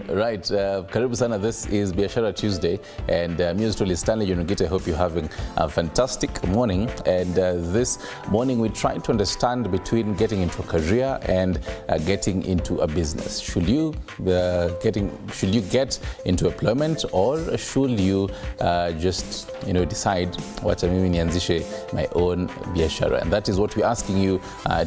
Right, karibu sana. This is Biashara Tuesday, and me is truly Stanley Junugita. I hope you're having a fantastic morning. And this morning we try to understand between getting into a career and getting into a business. Should you get into employment, or should you just decide what mimi nianzishe my own biashara? And that is what we're asking you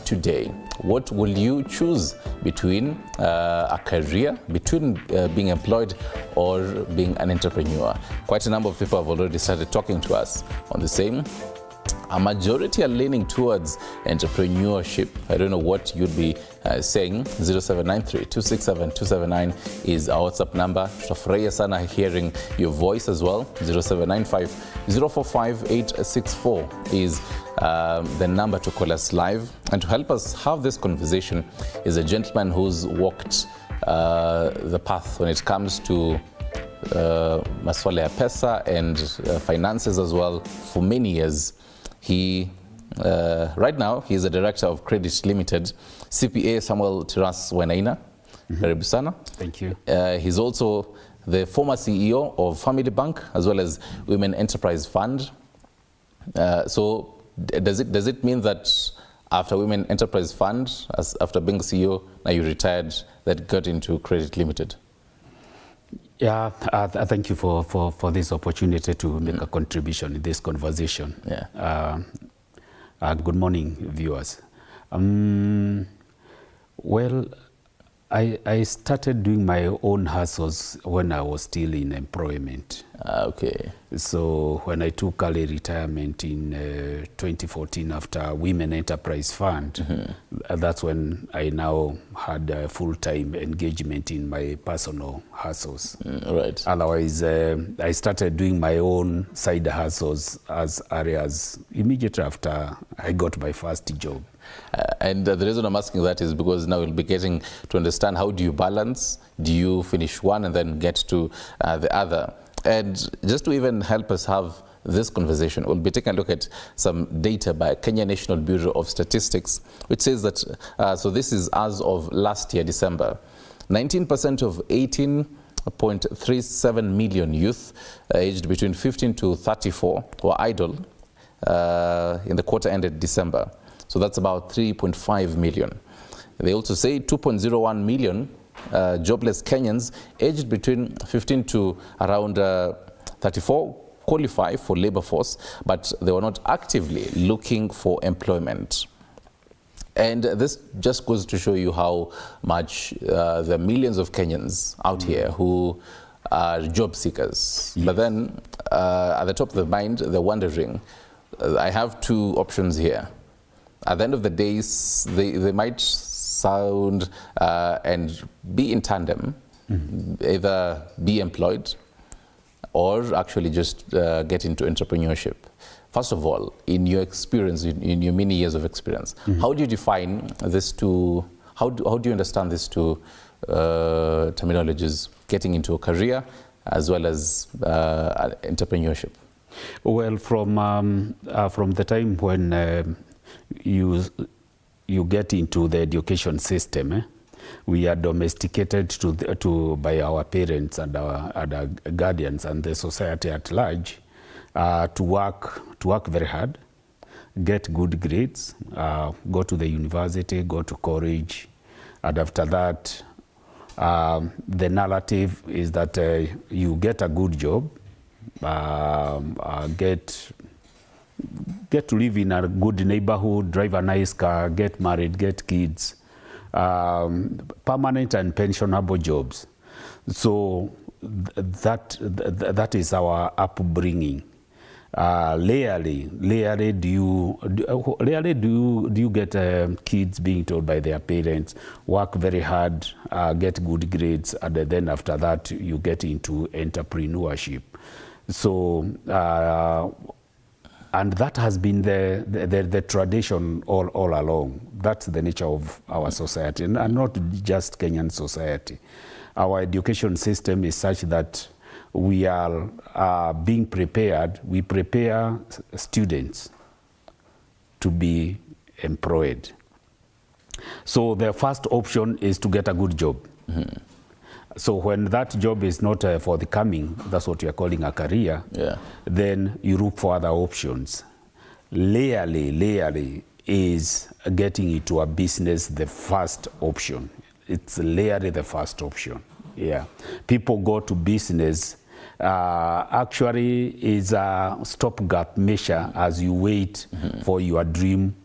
today. What will you choose between a career, between being employed or being an entrepreneur? Quite a number of people have already started talking to us on the same. A majority are leaning towards entrepreneurship. I don't know what you'd be saying. 0793-267-279 is our WhatsApp number. Tutafurahia sana hearing your voice as well. 0795-045-864 is the number to call us live. And to help us have this conversation is a gentleman who's walked the path when it comes to maswala ya pesa and finances as well for many years. He right now he is a director of Credit Limited. CPA Samuel Tiras Wenaina. Karibu sana. Thank you. He's also the former CEO of Family Bank as well as Women Enterprise Fund. So does it mean that after Women Enterprise Fund, after being CEO, now you retired, that got into Credit Limited? Yeah, thank you for this opportunity to make a contribution in this conversation. Yeah. Good morning, viewers. Well, I started doing my own hustles when I was still in employment. Okay. So when I took early retirement in 2014 after Women Enterprise Fund, that's when I now had a full-time engagement in my personal hustles. Right. Otherwise, I started doing my own side hustles as areas immediately after I got my first job. And the reason I'm asking that is because now we'll be getting to understand how do you balance, do you finish one and then get to the other. And just to even help us have this conversation, we'll be taking a look at some data by Kenya National Bureau of Statistics, which says that, so this is as of last year, December, 19% of 18.37 million youth aged between 15 to 34 were idle in the quarter ended December. So that's about 3.5 million. They also say 2.01 million jobless Kenyans aged between 15 to around 34 qualify for labor force, but they were not actively looking for employment. And this just goes to show you how much there are millions of Kenyans out here who are job seekers. Yes. But then at the top of the mind, they're wondering, I have two options here. At the end of the day, they might sound and be in tandem, either be employed or actually just get into entrepreneurship. First of all, in your experience, in your many years of experience, how do you define this two, how do you understand these two terminologies, getting into a career as well as entrepreneurship? Well, from the time when you get into the education system, we are domesticated by our parents and our guardians and the society at large to work very hard, get good grades, go to the university, go to college, and after that, the narrative is that you get a good job, get to live in a good neighborhood, drive a nice car, get married, get kids, permanent and pensionable jobs. So that is our upbringing. Rarely do you get kids being told by their parents, work very hard, get good grades, and then after that you get into entrepreneurship. So and that has been the tradition all along. That's the nature of our society, and not just Kenyan society. Our education system is such that we are being prepared. We prepare students to be employed. So the first option is to get a good job. So when that job is not forthcoming, that's what we are calling a career, then you look for other options. Layerly is getting into a business the first option. It's layerly the first option. Yeah, people go to business. Actually, is a stopgap measure as you wait for your dream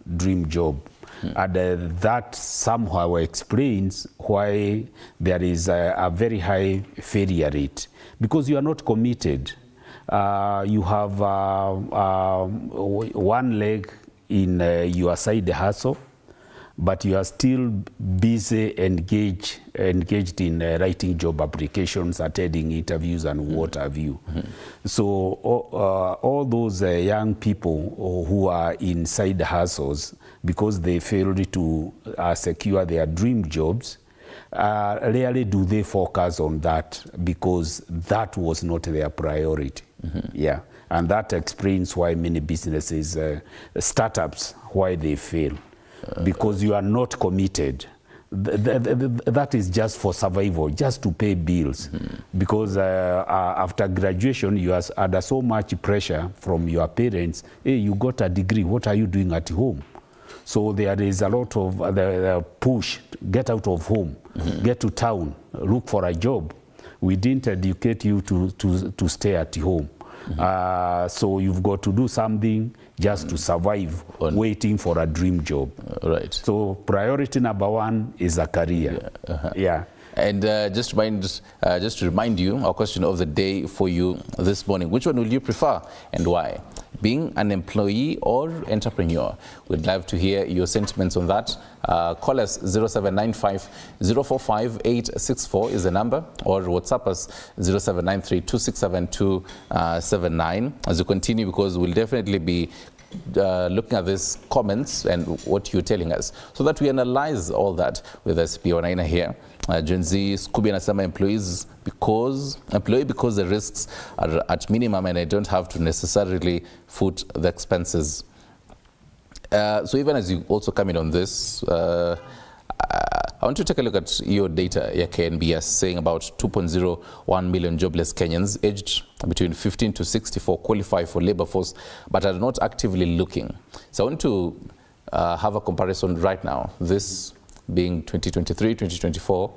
job. And that somehow explains why there is a very high failure rate, because you are not committed. You have one leg in your side hustle, but you are still busy engaged in writing job applications, attending interviews, and what have you. So all those young people who are in side hustles, because they failed to secure their dream jobs, rarely do they focus on that, because that was not their priority. Yeah, and that explains why many businesses, startups, why they fail. Because you are not committed. That is just for survival, just to pay bills. Because after graduation, you are under so much pressure from your parents. Hey, you got a degree, what are you doing at home? So there is a lot of the push, get out of home, get to town, look for a job. We didn't educate you to stay at home. So you've got to do something just to survive, waiting for a dream job. Right. So priority number one is a career. Yeah. And just to remind you, our question of the day for you this morning: which one will you prefer and why? Being an employee or entrepreneur? We'd love to hear your sentiments on that. Call us 0795 045 864 is the number, or WhatsApp us 0793 267 279 as you continue, because we'll definitely be looking at these comments and what you're telling us, so that we analyze all that with us. P1 here. Gen Z, Scooby anasema employee because the risks are at minimum and I don't have to necessarily foot the expenses. So even as you also come in on this, I want to take a look at your data, your KNBS, saying about 2.01 million jobless Kenyans aged between 15 to 64 qualify for labor force but are not actively looking. So I want to have a comparison right now, this being 2023, 2024,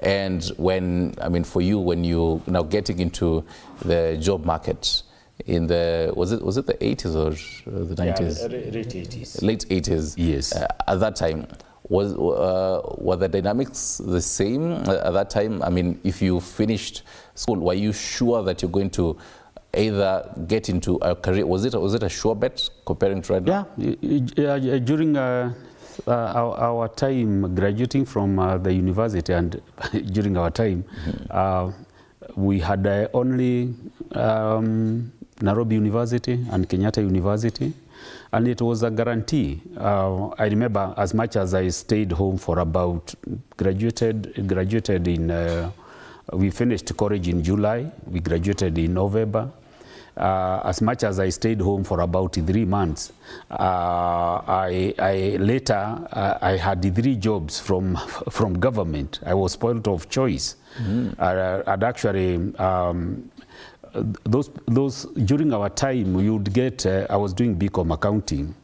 and when, I mean, for you, when you now getting into the job market in the, was it the 80s or the 90s? Yeah, late 80s. Late 80s. Yes. At that time, were the dynamics the same at that time? I mean, if you finished school, were you sure that you're going to either get into a career? Was it a sure bet comparing to right now? Yeah, during our time graduating from the university, and during our time, we had only Nairobi University and Kenyatta University, and it was a guarantee. I remember, as much as I stayed home for about, graduated in, we finished college in July, we graduated in November. As much as I stayed home for about 3 months, I had 3 jobs from government. I was spoiled of choice. And actually, those during our time, we would get. I was doing BCom accounting,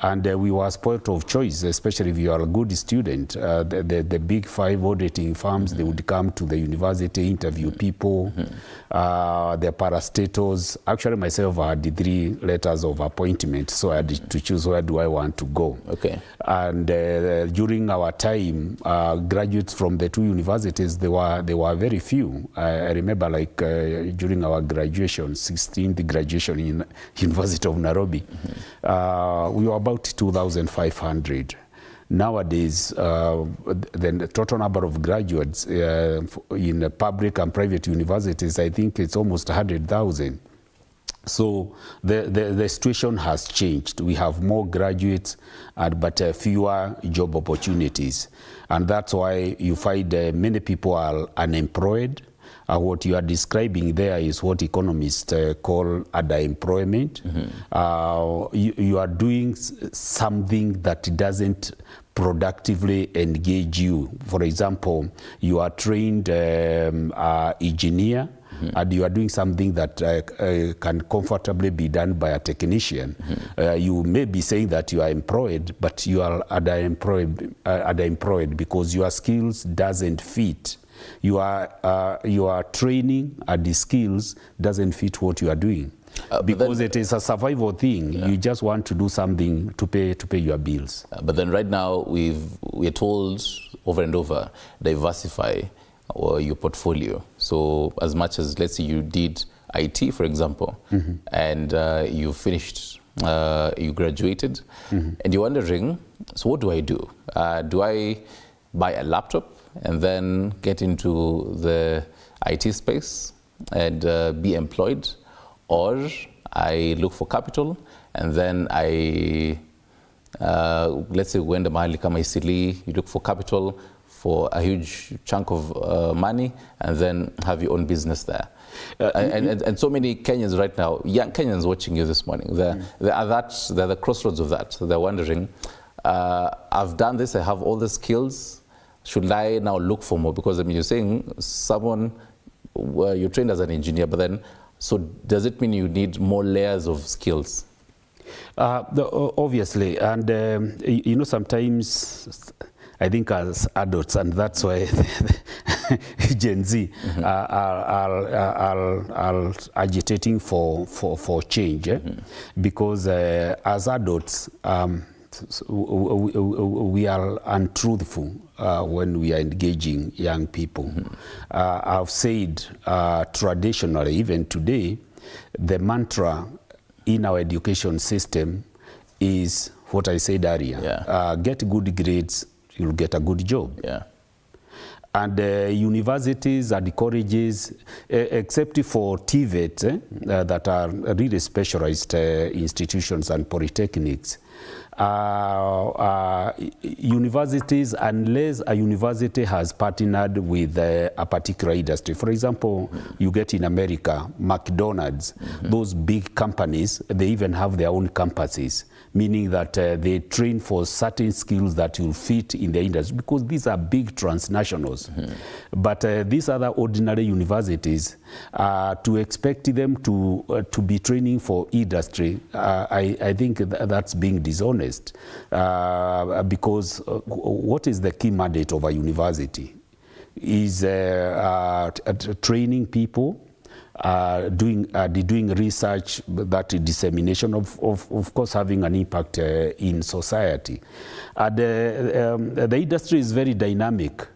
and we were spoiled of choice, especially if you are a good student. The big 5 auditing firms, they would come to the university, interview people, the parastatals. Actually, myself, I had 3 letters of appointment, so I had to choose where do I want to go. Okay. And during our time, graduates from the 2 universities, they were very few. I remember, like during our graduation, 16th graduation in University of Nairobi, we were about 2,500. Nowadays, the total number of graduates in public and private universities, I think it's almost 100,000. So the situation has changed. We have more graduates, but fewer job opportunities. And that's why you find many people are unemployed. what you are describing there is what economists call underemployment. You are doing something that doesn't productively engage you. For example, you are trained engineer, and you are doing something that can comfortably be done by a technician. You may be saying that you are employed, but you are underemployed because your skills doesn't fit. Your training and the skills doesn't fit what you are doing. Because it is a survival thing. You just want to do something to pay your bills. But then right now we're told over and over, diversify your portfolio. So as much as, let's say you did IT, for example, and you finished, you graduated, and you're wondering, so what do I do? Do I buy a laptop and then get into the IT space and be employed? Or I look for capital and then I, let's say, uende mahali kama Isili, you look for capital for a huge chunk of money and then have your own business there. And so many Kenyans right now, young Kenyans watching you this morning, they're the crossroads of that. So they're wondering, I've done this, I have all the skills, should I now look for more? Because I mean, you're saying someone, you're trained as an engineer, but then, so does it mean you need more layers of skills? Obviously, and you know, sometimes I think as adults, and that's why Gen Z are agitating for change, because as adults, we are untruthful when we are engaging young people. I've said traditionally, even today, the mantra in our education system is what I said earlier. Get good grades, you'll get a good job. And universities and colleges, except for TVET, that are really specialized institutions and polytechnics, universities, unless a university has partnered with a particular industry. For example, you get in America, McDonald's, those big companies, they even have their own campuses, meaning that they train for certain skills that will fit in the industry, because these are big transnationals. But these other ordinary universities, to expect them to be training for industry, I think that's being dishonest. Because what is the key mandate of a university? Is training people, doing research, that dissemination, of course having an impact in society. The industry is very dynamic.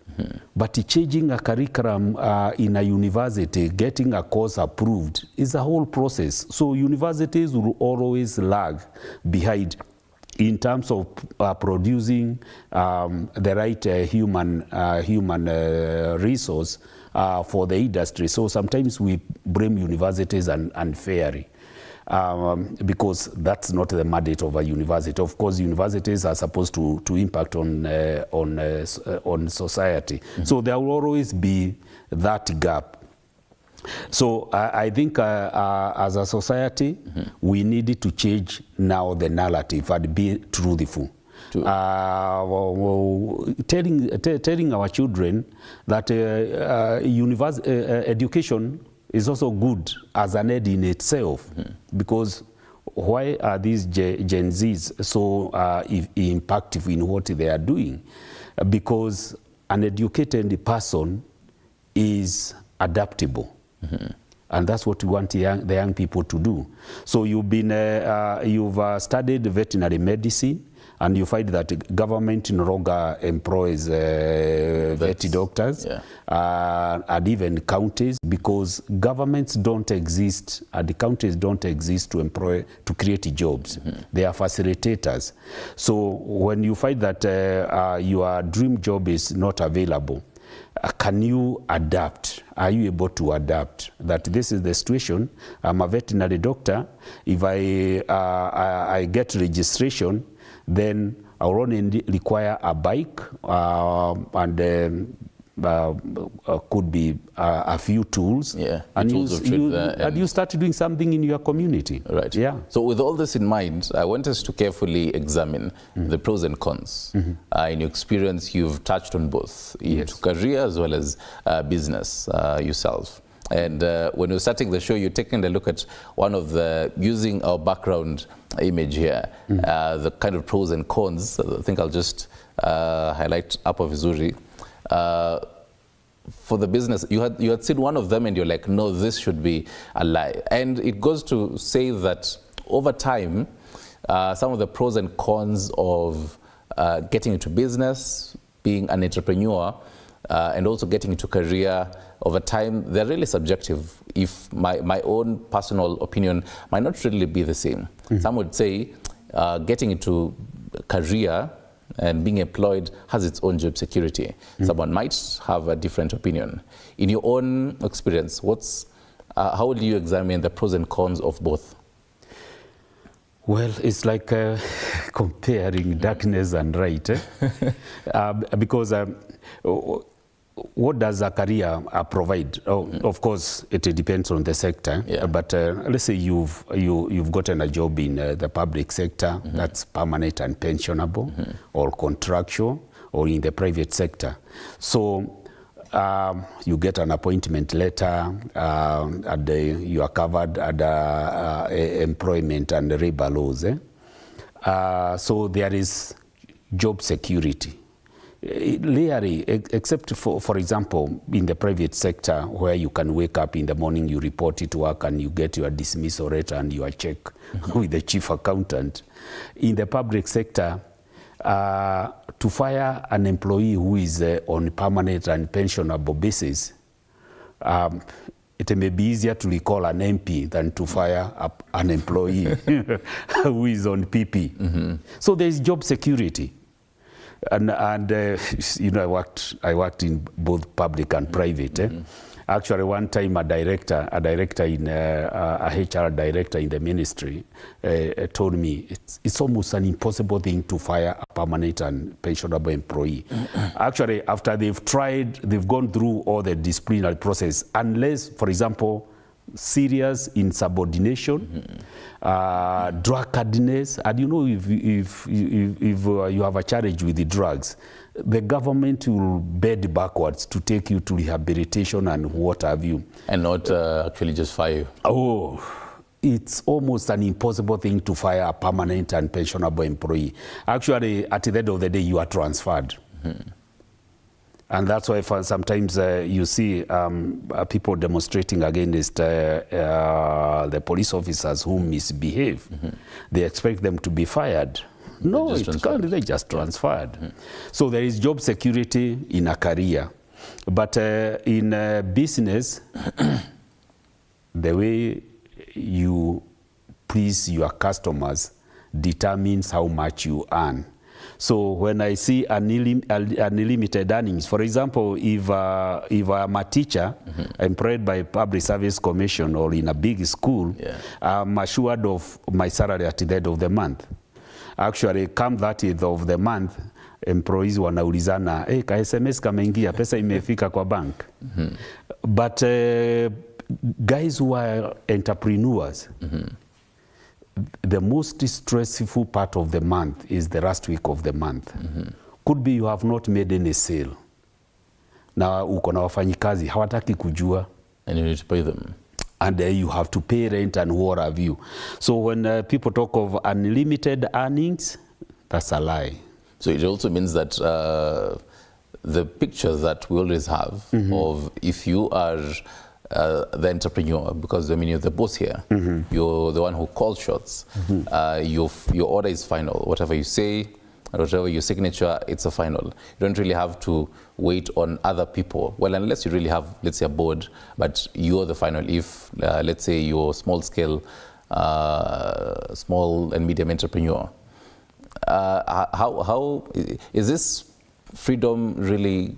But changing a curriculum in a university, getting a course approved, is a whole process. So universities will always lag behind in terms of producing the right human resource for the industry. So sometimes we blame universities unfairly. Because that's not the mandate of a university. Of course, universities are supposed to impact on society. So there will always be that gap. So I think as a society, we need to change now the narrative and be truthful. Telling our children that education is also good as an end in itself, because why are these Gen Zs so impactful in what they are doing? Because an educated person is adaptable. And that's what we want the young people to do. So you've studied veterinary medicine, and you find that the government no longer employs vet doctors, and even counties, because governments don't exist and the counties don't exist to create jobs. They are facilitators. So when you find that your dream job is not available, can you adapt? Are you able to adapt? That this is the situation. I'm a veterinary doctor. If I get registration, then I will only require a bike and could be a few tools, and you start doing something in your community. Right. Yeah. So with all this in mind, I want us to carefully examine the pros and cons. In your experience, you've touched on both, into career as well as business yourself. And when you're starting the show, you're taking a look at one of the, using our background image here, the kind of pros and cons. I think I'll just highlight Hapo vizuri. For the business, you had seen one of them and you're like, no, this should be a lie. And it goes to say that over time, some of the pros and cons of getting into business, being an entrepreneur, and also getting into career, over time, they're really subjective. If my own personal opinion might not really be the same. Some would say getting into career and being employed has its own job security. Someone might have a different opinion. In your own experience, how would you examine the pros and cons of both? Well, it's like comparing darkness and light. Because what does a career provide? Of course, it depends on the sector. But let's say you've gotten a job in the public sector that's permanent and pensionable, or contractual, or in the private sector. So you get an appointment letter, and you are covered under employment and labor laws. So there is job security. Rarely, except for example, in the private sector, where you can wake up in the morning, you report it to work, and you get your dismissal letter and your check with the chief accountant. In the public sector, to fire an employee who is on permanent and pensionable basis, it may be easier to recall an MP than to fire an employee who is on PP. So there is job security. And you know, I worked in both public and private. Actually, one time a director in a HR director in the ministry told me it's almost an impossible thing to fire a permanent and pensionable employee. Actually, after they've gone through all the disciplinary process, unless, for example, serious insubordination, drunkenness, and you know, if you have a challenge with the drugs, the government will bend backwards to take you to rehabilitation and what have you. And not actually just fire you. Oh, it's almost an impossible thing to fire a permanent and pensionable employee. Actually, at the end of the day, you are transferred. And that's why sometimes you see people demonstrating against the police officers who misbehave. They expect them to be fired. No, it can't. They just transferred. So there is job security in a career. But in business, the way you please your customers determines how much you earn. So when I see unlimited earnings, for example, if I'm a teacher employed by Public Service Commission or in a big school, I'm assured of my salary at the end of the month. Actually, come 30th of the month, employees wanaulizana, hey, ka SMS kameingia, pesa imefika kwa bank. But guys who are entrepreneurs, the most stressful part of the month is the last week of the month. Could be you have not made any sale. Na uko na wafanyikazi, hawataki kujua. And you need to pay them. And you have to pay rent and what have you. So when people talk of unlimited earnings, that's a lie. So it also means that the picture that we always have of if you are the entrepreneur, because I mean you're the boss here, you're the one who calls shots, your order is final. Whatever you say, whatever your signature, it's a final. You don't really have to wait on other people. Well, unless you really have, let's say, a board, but you're the final. If, let's say, you're small-scale, small and medium entrepreneur, how is this freedom really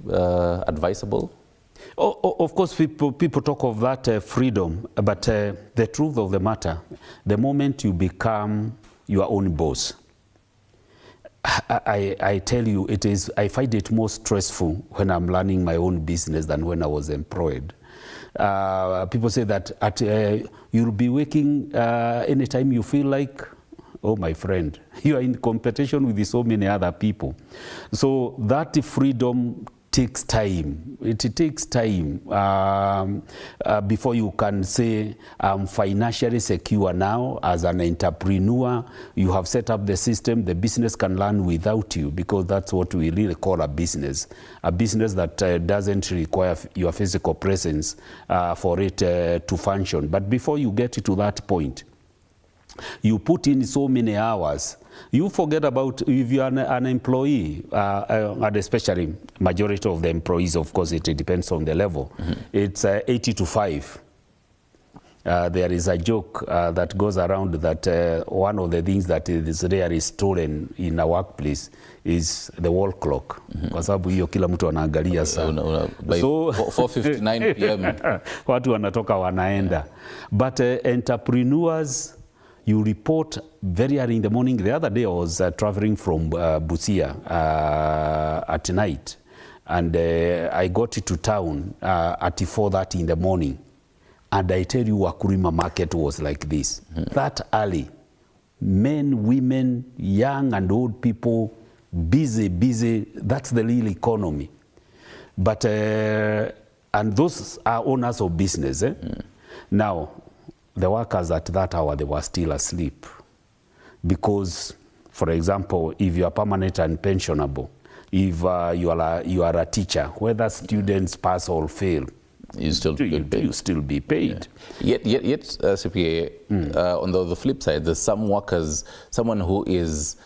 advisable? Of course, people talk of that freedom, but the truth of the matter, the moment you become your own boss, I tell you, I find it more stressful when I'm running my own business than when I was employed. People say that you'll be working anytime you feel like. Oh, my friend, you are in competition with so many other people. So that freedom takes time. It takes time before you can say, I'm financially secure now as an entrepreneur. You have set up the system, the business can run without you, because that's what we really call a business that doesn't require your physical presence for it to function. But before you get to that point, you put in so many hours. You forget about if you are an employee, and especially majority of the employees, of course, it depends on the level. It's 80 to 5. There is a joke that goes around that one of the things that is rarely stolen in a workplace is the wall clock. Kwa sababu hiyo kila mtu anaangalia sana. By So 4:59 p.m. watu wanatoka wanaenda. But entrepreneurs, you report very early in the morning. The other day I was traveling from Busia at night, and I got to town at 4:30 in the morning. And I tell you, Wakurima market was like this. That early, men, women, young and old people, busy. That's the real economy. But, and those are owners of business. Now, the workers at that hour, they were still asleep. Because, for example, if you are permanent and pensionable, if you are a teacher, whether students pass or fail, you still be paid. Yeah. Yet CPA, on the flip side, there's some workers, someone who is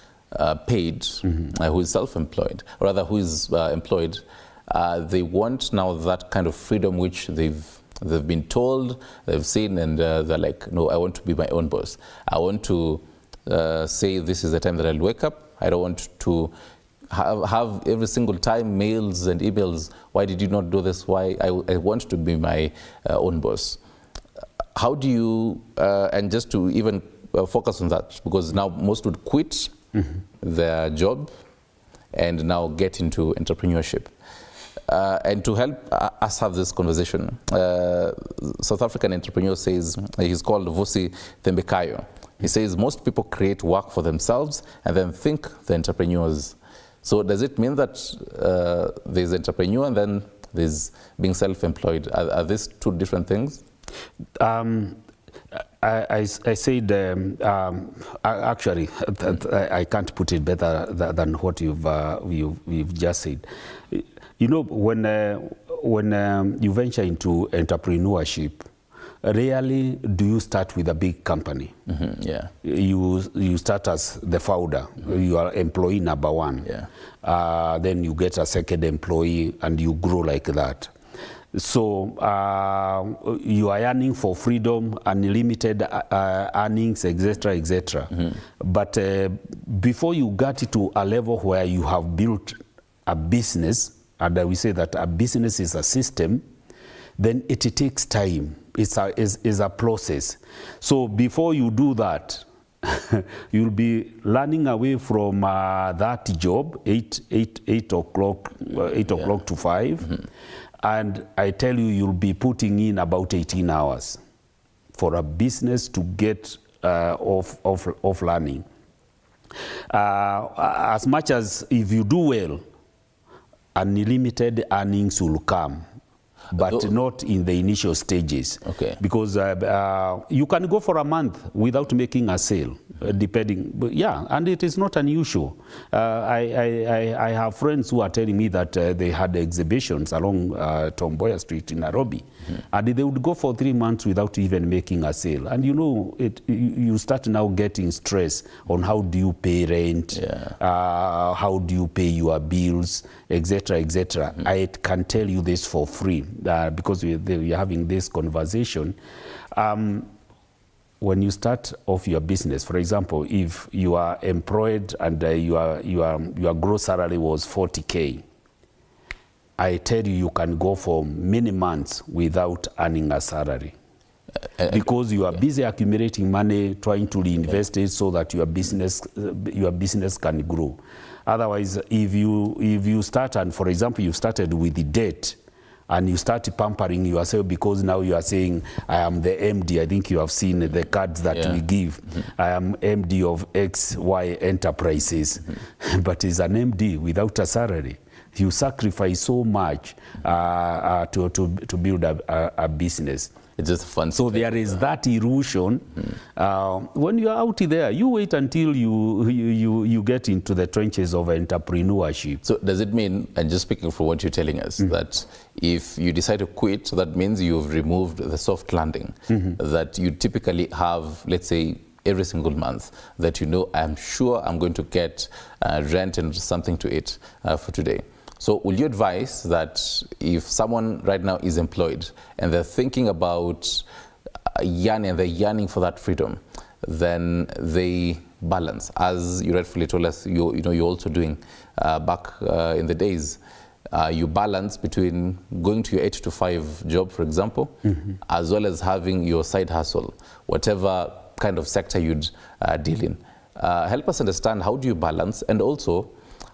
paid, who is self-employed, or rather who is employed, they want now that kind of freedom which they've been told, they've seen, and they're like, no, I want to be my own boss. I want to say this is the time that I'll wake up. I don't want to have every single time mails and emails. Why did you not do this? Why? I want to be my own boss. How do you, and just to even focus on that, because now most would quit their job and now get into entrepreneurship. And to help us have this conversation, South African entrepreneur says, he's called Vusi Thembekayo. He says most people create work for themselves and then think they're entrepreneurs. So does it mean that there's entrepreneur and then there's being self-employed? Are these two different things? I said, actually, I can't put it better than what you've just said. You know, when you venture into entrepreneurship, rarely do you start with a big company. Yeah. You start as the founder. You are employee number one. Yeah. Then you get a second employee and you grow like that. So you are earning for freedom, unlimited earnings, etc., etc. But before you get to a level where you have built a business, and we say that a business is a system, then it takes time. It's a process. So before you do that, you'll be running away from that job, 8 o'clock to 5. And I tell you, you'll be putting in about 18 hours for a business to get off running. As much as if you do well, unlimited earnings will come, but not in the initial stages. Okay. Because you can go for a month without making a sale, depending. But yeah, and it is not unusual. I have friends who are telling me that they had exhibitions along Tom Mboya Street in Nairobi, and they would go for 3 months without even making a sale. And you know, you start now getting stress on how do you pay rent, how do you pay your bills, etc., etc. I can tell you this for free because we are having this conversation. When you start off your business, for example, if you are employed and your gross salary was 40K, I tell you, you can go for many months without earning a salary. Because you are busy accumulating money, trying to reinvest it so that your business can grow. Otherwise, if you start, and for example, you started with the debt, and you start pampering yourself because now you are saying, I am the MD. I think you have seen the cards that we give. I am MD of XY enterprises. But it's an MD without a salary. You sacrifice so much to build a business. It's just fun. So there is that illusion. When you are out there, you wait until you get into the trenches of entrepreneurship. So does it mean, and just speaking from what you're telling us, that if you decide to quit, so that means you've removed the soft landing that you typically have, let's say, every single month, that you know, I'm sure I'm going to get rent and something to eat for today. So will you advise that if someone right now is employed and they're thinking about yearning for that freedom, then they balance, as you rightfully told us, you're also doing back in the days, you balance between going to your 8 to 5 job, for example, as well as having your side hustle, whatever kind of sector you'd deal in. Help us understand, how do you balance, and also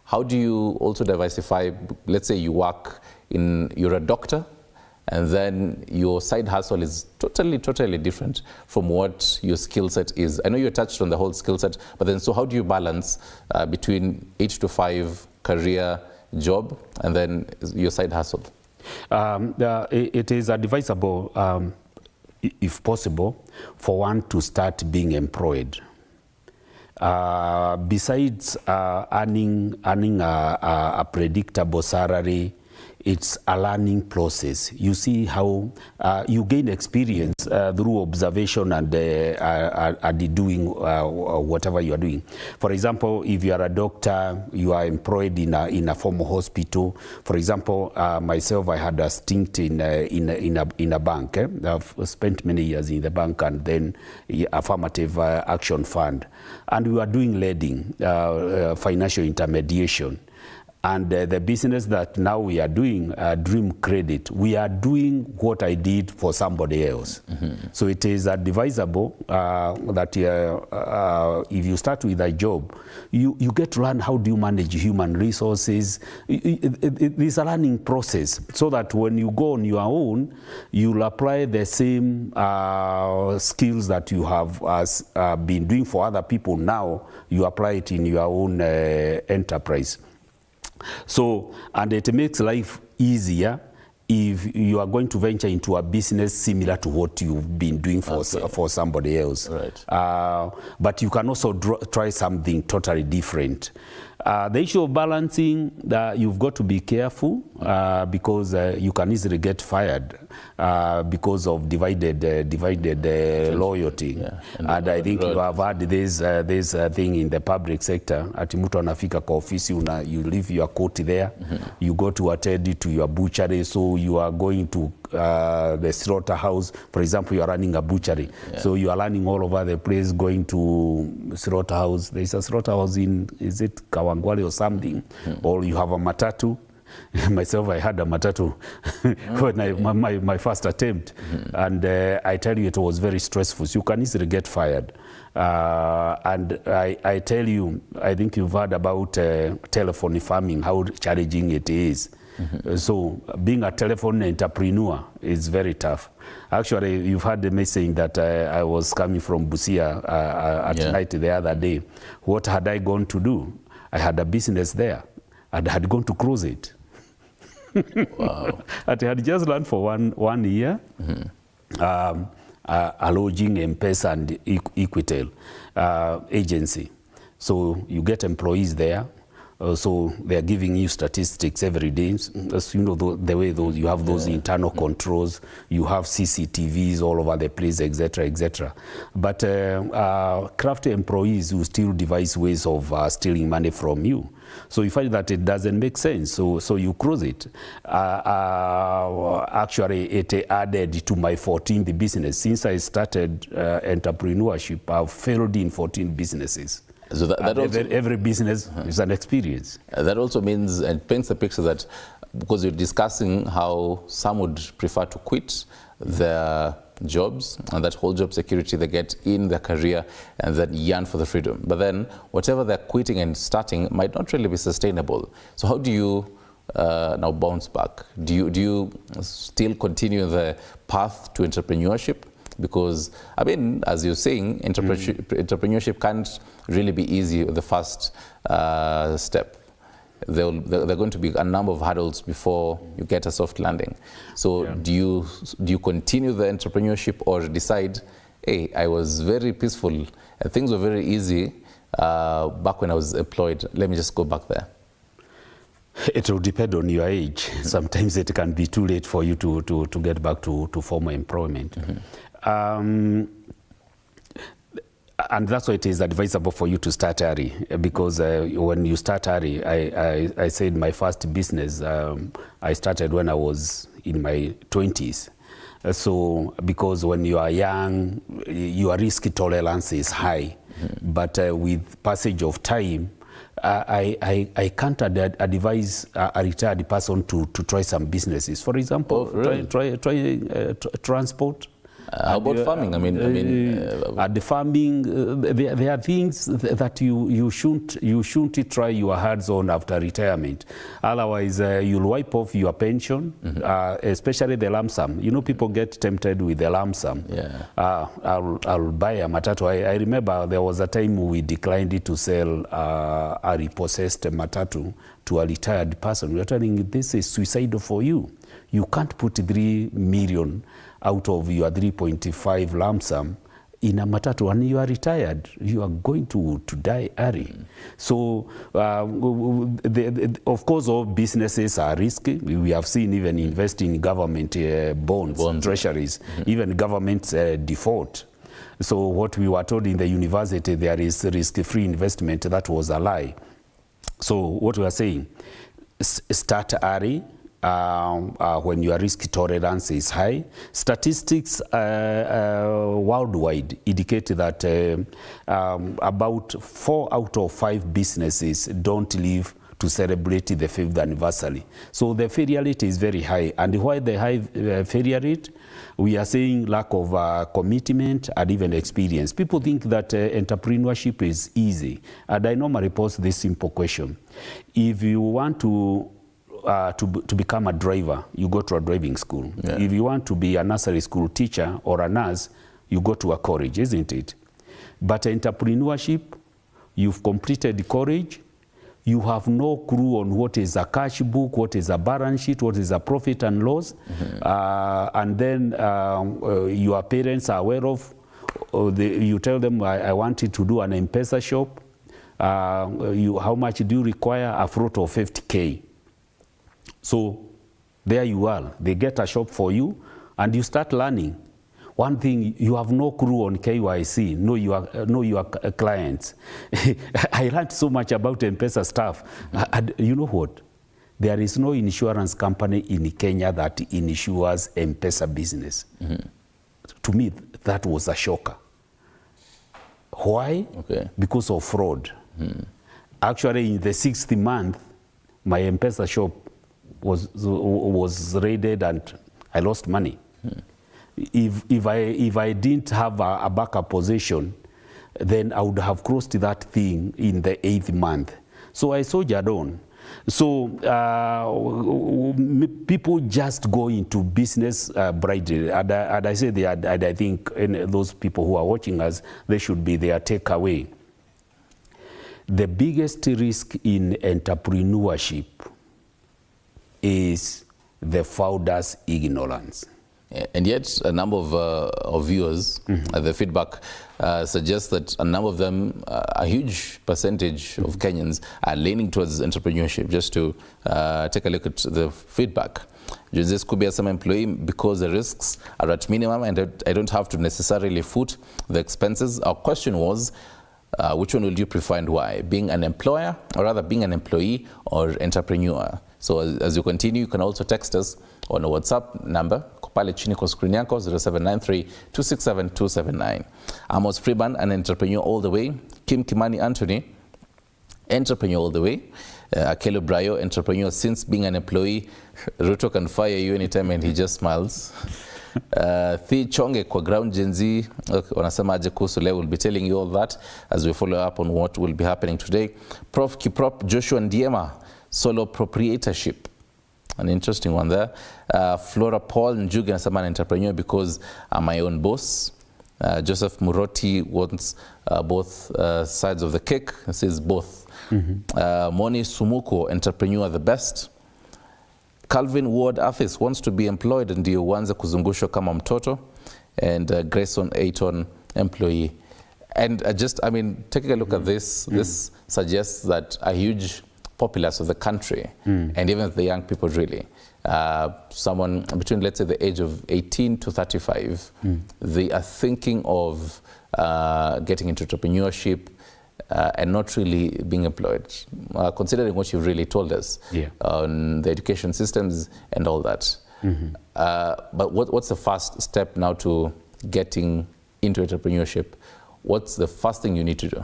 how do you also diversify? Let's say you're a doctor, and then your side hustle is totally different from what your skill set is. I know you touched on the whole skill set, but then so how do you balance between 8 to 5 career job and then your side hustle? It is advisable, if possible, for one to start being employed. Besides earning a predictable salary, it's a learning process. You see how you gain experience through observation and doing whatever you are doing. For example, if you are a doctor, you are employed in a formal hospital. For example, myself, I had a stint in a bank. I've spent many years in the bank, and then affirmative action fund. And we were doing lending, financial intermediation. And the business that now we are doing, Dream Credit, we are doing what I did for somebody else. So it is advisable that if you start with a job, you get to learn how do you manage human resources. It is a learning process, so that when you go on your own, you'll apply the same skills that you have been doing for other people. Now you apply it in your own enterprise. So, and it makes life easier if you are going to venture into a business similar to what you've been doing for somebody else. Right. But you can also try something totally different. The issue of balancing, you've got to be careful because you can easily get fired because of divided loyalty. Yeah. And I think you have had this thing in the public sector. Ati mtu anafika kwa ofisi, you leave your coat there, you go to attend to your butchery, so you are going to the slaughterhouse. For example, you are running a butchery, so you are running all over the place, going to slaughterhouse. There is a slaughterhouse in, is it Kawangwale or something, or you have a matatu. Myself, I had a matatu when my first attempt, and I tell you, it was very stressful. So you can easily get fired. And I tell you, I think you've heard about telephone farming, how challenging it is. So being a telephone entrepreneur is very tough. Actually, you've heard me saying that I was coming from Busia at night the other day. What had I gone to do? I had a business there, and I had gone to close it. Wow. I had just learned for one year, a lodging, M-Pesa, and Equitel agency. So you get employees there. So they are giving you statistics every day. As you know, the way you have those internal controls, you have CCTVs all over the place, etc., etc. But crafty employees who still devise ways of stealing money from you. So you find that it doesn't make sense. So you close it. Actually, it added to my 14th business. Since I started entrepreneurship, I've failed in 14 businesses. So that also, every business is an experience. That also means, and paints the picture that, because you're discussing how some would prefer to quit their jobs and that whole job security they get in their career and then yearn for the freedom. But then whatever they're quitting and starting might not really be sustainable. So how do you now bounce back? Do you still continue the path to entrepreneurship? Because, I mean, as you're saying, entrepreneurship can't really be easy, the first step. There are going to be a number of hurdles before you get a soft landing. So do you continue the entrepreneurship or decide, hey, I was very peaceful and things were very easy back when I was employed, let me just go back there? It will depend on your age. Sometimes it can be too late for you to get back to formal employment. And that's why it is advisable for you to start early, because when you start early, I said my first business, I started when I was in my 20s. So because when you are young, your risk tolerance is high. But with passage of time, I can't advise a retired person to try some businesses. For example, try transport. How about farming? I mean, the farming, there are things that you shouldn't try your hands on after retirement. Otherwise, you'll wipe off your pension, especially the lump sum. You know, people get tempted with the lump sum. Yeah. I'll buy a matatu. I remember there was a time we declined to sell a repossessed matatu to a retired person. We were telling him, this is suicidal for you. You can't put 3 million out of your 3.5 lump sum in a matatu, and you are retired. You are going to die early. So, of course, all businesses are risky. We have seen even investing in government bonds, treasuries, even governments default. So what we were told in the university, there is risk-free investment, that was a lie. So what we are saying, start early, when your risk tolerance is high. Statistics worldwide indicate that about 4 out of 5 businesses don't live to celebrate the 5th anniversary. So the failure rate is very high. And why the high failure rate? We are saying lack of commitment and even experience. People think that entrepreneurship is easy. And I normally pose this simple question. If you want to become a driver, you go to a driving school. Yeah. If you want to be a nursery school teacher or a nurse, you go to a college, isn't it? But entrepreneurship, you've completed college, you have no clue on what is a cash book, what is a balance sheet, what is a profit and loss, and then your parents are aware of, you tell them, I wanted to do an M-Pesa shop, how much do you require? A float of 50K. So there you are. They get a shop for you, and you start learning. One thing, you have no clue on KYC, know your clients. I learned so much about M-Pesa stuff. And you know what? There is no insurance company in Kenya that insures M-Pesa business. To me, that was a shocker. Why? Okay. Because of fraud. Actually, in the 6th month, my M-Pesa shop was raided and I lost money. If I didn't have a backup position, then I would have crossed that thing in the 8th month. So I soldiered on. So people just go into business blindly. And I say I think those people who are watching us, they should be their takeaway. The biggest risk in entrepreneurship is the founder's ignorance. And yet, a number of viewers, the feedback suggests that a number of them, a huge percentage of Kenyans, are leaning towards entrepreneurship. Just to take a look at the feedback. This could be as an employee because the risks are at minimum and I don't have to necessarily foot the expenses. Our question was, which one would you prefer and why? Being an employer, or rather being an employee or entrepreneur? So as you continue, you can also text us on a WhatsApp number, pale chini kwa screen yako, 0793-267-279. Amos Freeman, an entrepreneur all the way. Kim Kimani Anthony, entrepreneur all the way. Akelo Brayo, entrepreneur since being an employee. Ruto can fire you anytime and he just smiles. Thi Chonge kwa ground Gen Z wanasema aje kuhusu leo. We'll be telling you all that as we follow up on what will be happening today. Prof Kiprop Joshua Ndiema, solo proprietorship. An interesting one there. Flora Paul Njugi anasema an entrepreneur because I'm my own boss. Joseph Muroti wants both sides of the cake. He says both. Moni Sumuko, entrepreneur the best. Calvin Ward Athis wants to be employed ndio uanze kuzungushwa kama mtoto. And Grayson Ayton, employee. And I mean, taking a look at this, this suggests that a huge populace of the country, and even the young people really, someone between, let's say, the age of 18 to 35, they are thinking of getting into entrepreneurship and not really being employed, considering what you've really told us on the education systems and all that. But what's the first step now to getting into entrepreneurship? What's the first thing you need to do?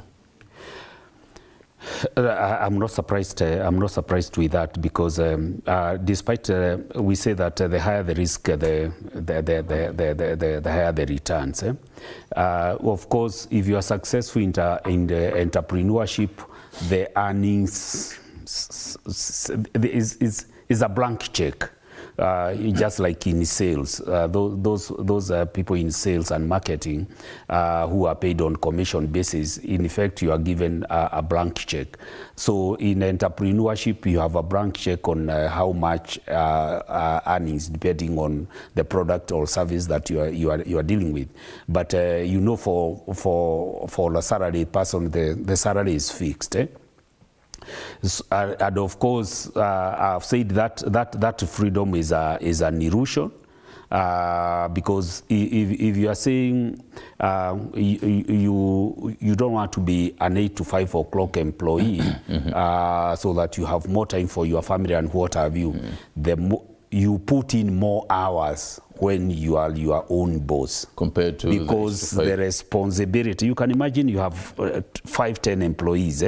I'm not surprised. I'm not surprised with that because despite we say that the higher the risk, the higher the returns. Of course, if you are successful in the entrepreneurship, the earnings is a blank check. Just like in sales, those people in sales and marketing who are paid on commission basis, in effect, you are given a blank check. So in entrepreneurship, you have a blank check on how much earnings, depending on the product or service that you are dealing with. But you know, for a salaried person, the salary is fixed. And of course, I've said that freedom is an illusion, because if you are saying you don't want to be an 8 to 5 o'clock employee, so that you have more time for your family and what have you, you put in more hours when you are your own boss compared to because the responsibility. You can imagine you have 5-10 employees.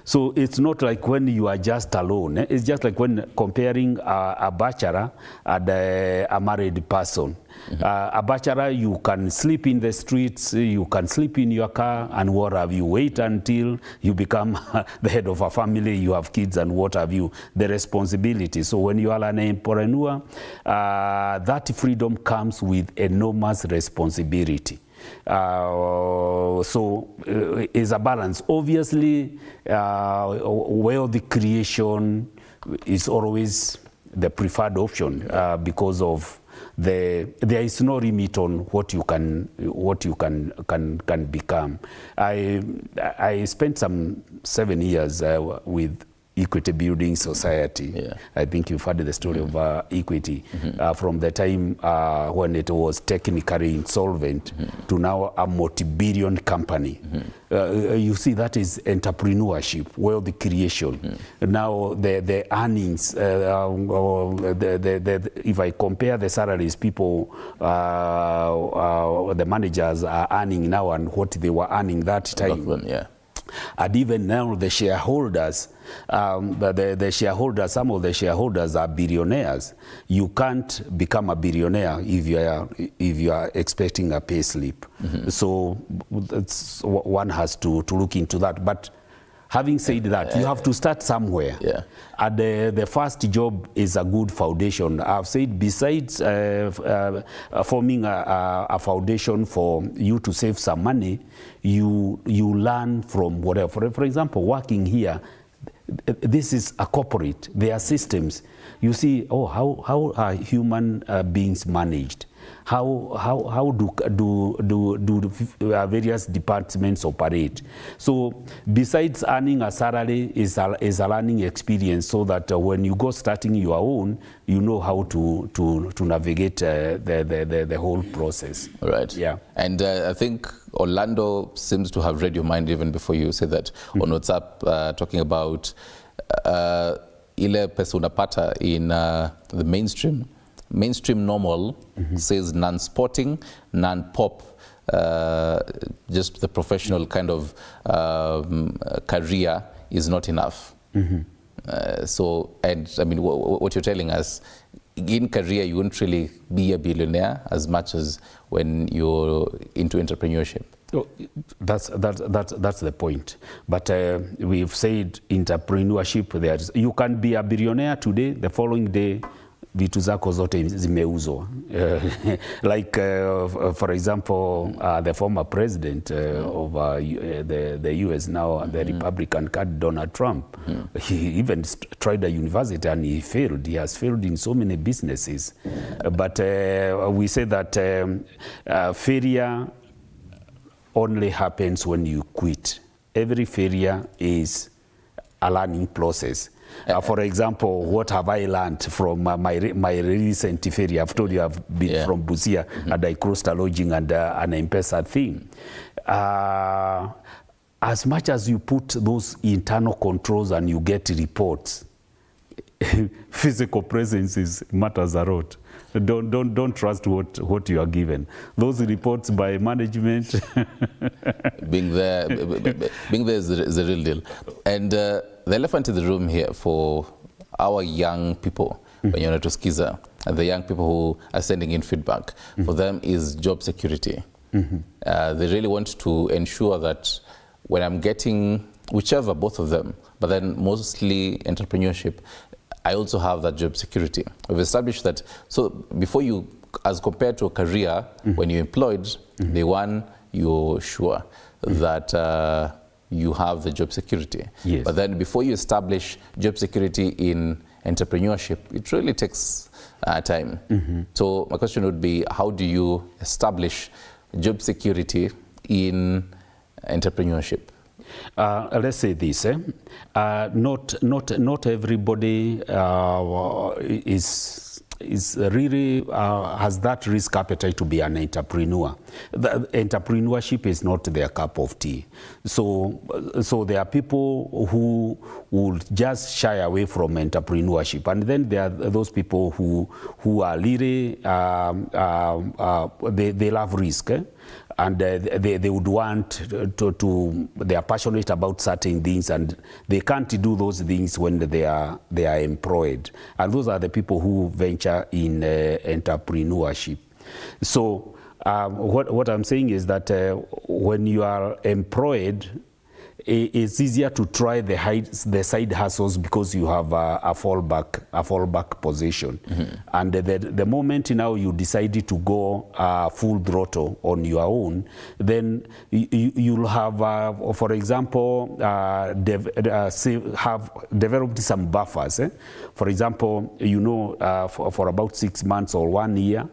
So it's not like when you are just alone. It's just like when comparing a bachelor and a married person. A bachelor, you can sleep in the streets, you can sleep in your car, and what have you. Wait until you become the head of a family, you have kids, and what have you. The responsibility. So when you are an entrepreneur, that freedom comes with enormous responsibility. So is a balance. Obviously, wealth creation is always the preferred option because of there is no limit on what you can become. I spent some 7 years with Equity Building Society. I think you've heard the story of Equity from the time when it was technically insolvent to now a multi-billion company. You see, that is entrepreneurship, wealth creation. Now the earnings, if I compare the salaries people, the managers are earning now and what they were earning that time. And even now the shareholders, the shareholders, some of the shareholders are billionaires. You can't become a billionaire if you are expecting a pay slip. So one has to look into that. But having said that, you have to start somewhere. And the first job is a good foundation. I've said besides forming a foundation for you to save some money, you learn from whatever. For example, working here, this is a corporate. There are systems. You see, how are human beings managed? How do various departments operate? So besides earning a salary is a learning experience, so that when you go starting your own, you know how to navigate the whole process. Right. Yeah. And I think Orlando seems to have read your mind even before you said that on WhatsApp, talking about ile pesa unapata in the mainstream normal says non-sporting, non-pop, just the professional kind of career is not enough. So, and I mean, what you're telling us, in career, you won't really be a billionaire as much as when you're into entrepreneurship. Oh, that's the point. But we've said entrepreneurship, you can be a billionaire today, the following day vitu zako zote zimeuzwa. Like for example, the former president of the US now, the Republican candidate Donald Trump, he even tried a university and he failed. He has failed in so many businesses. But we say that failure only happens when you quit. Every failure is a learning process. For example, what have I learned from my recent failure? I've told you I've been from Busia and I crossed a lodging and an M-Pesa thing. As much as you put those internal controls and you get reports, physical presence matters a lot. Don't trust what you are given. Those reports by management. being there is the real deal. And the elephant in the room here for our young people, when you're to Skiza, and the young people who are sending in feedback, for them is job security. They really want to ensure that when I'm getting whichever, both of them, but then mostly entrepreneurship, I also have that job security. We've established that, so before you, as compared to a career, when you're employed, day one, you're sure that you have the job security. Yes. But then before you establish job security in entrepreneurship, it really takes time. So my question would be, how do you establish job security in entrepreneurship? Let's say this, not everybody is really has that risk appetite to be an entrepreneur. Entrepreneurship is not their cup of tea. So there are people who will just shy away from entrepreneurship, and then there are those people who are really they love risk. And they would want they are passionate about certain things, and they can't do those things when they are employed. And those are the people who venture in entrepreneurship. So what I'm saying is that when you are employed, it's easier to try the side hustles because you have a fallback position. And the moment now you decided to go full throttle on your own, then you'll have, for example, have developed some buffers. For example, for about 6 months or 1 year,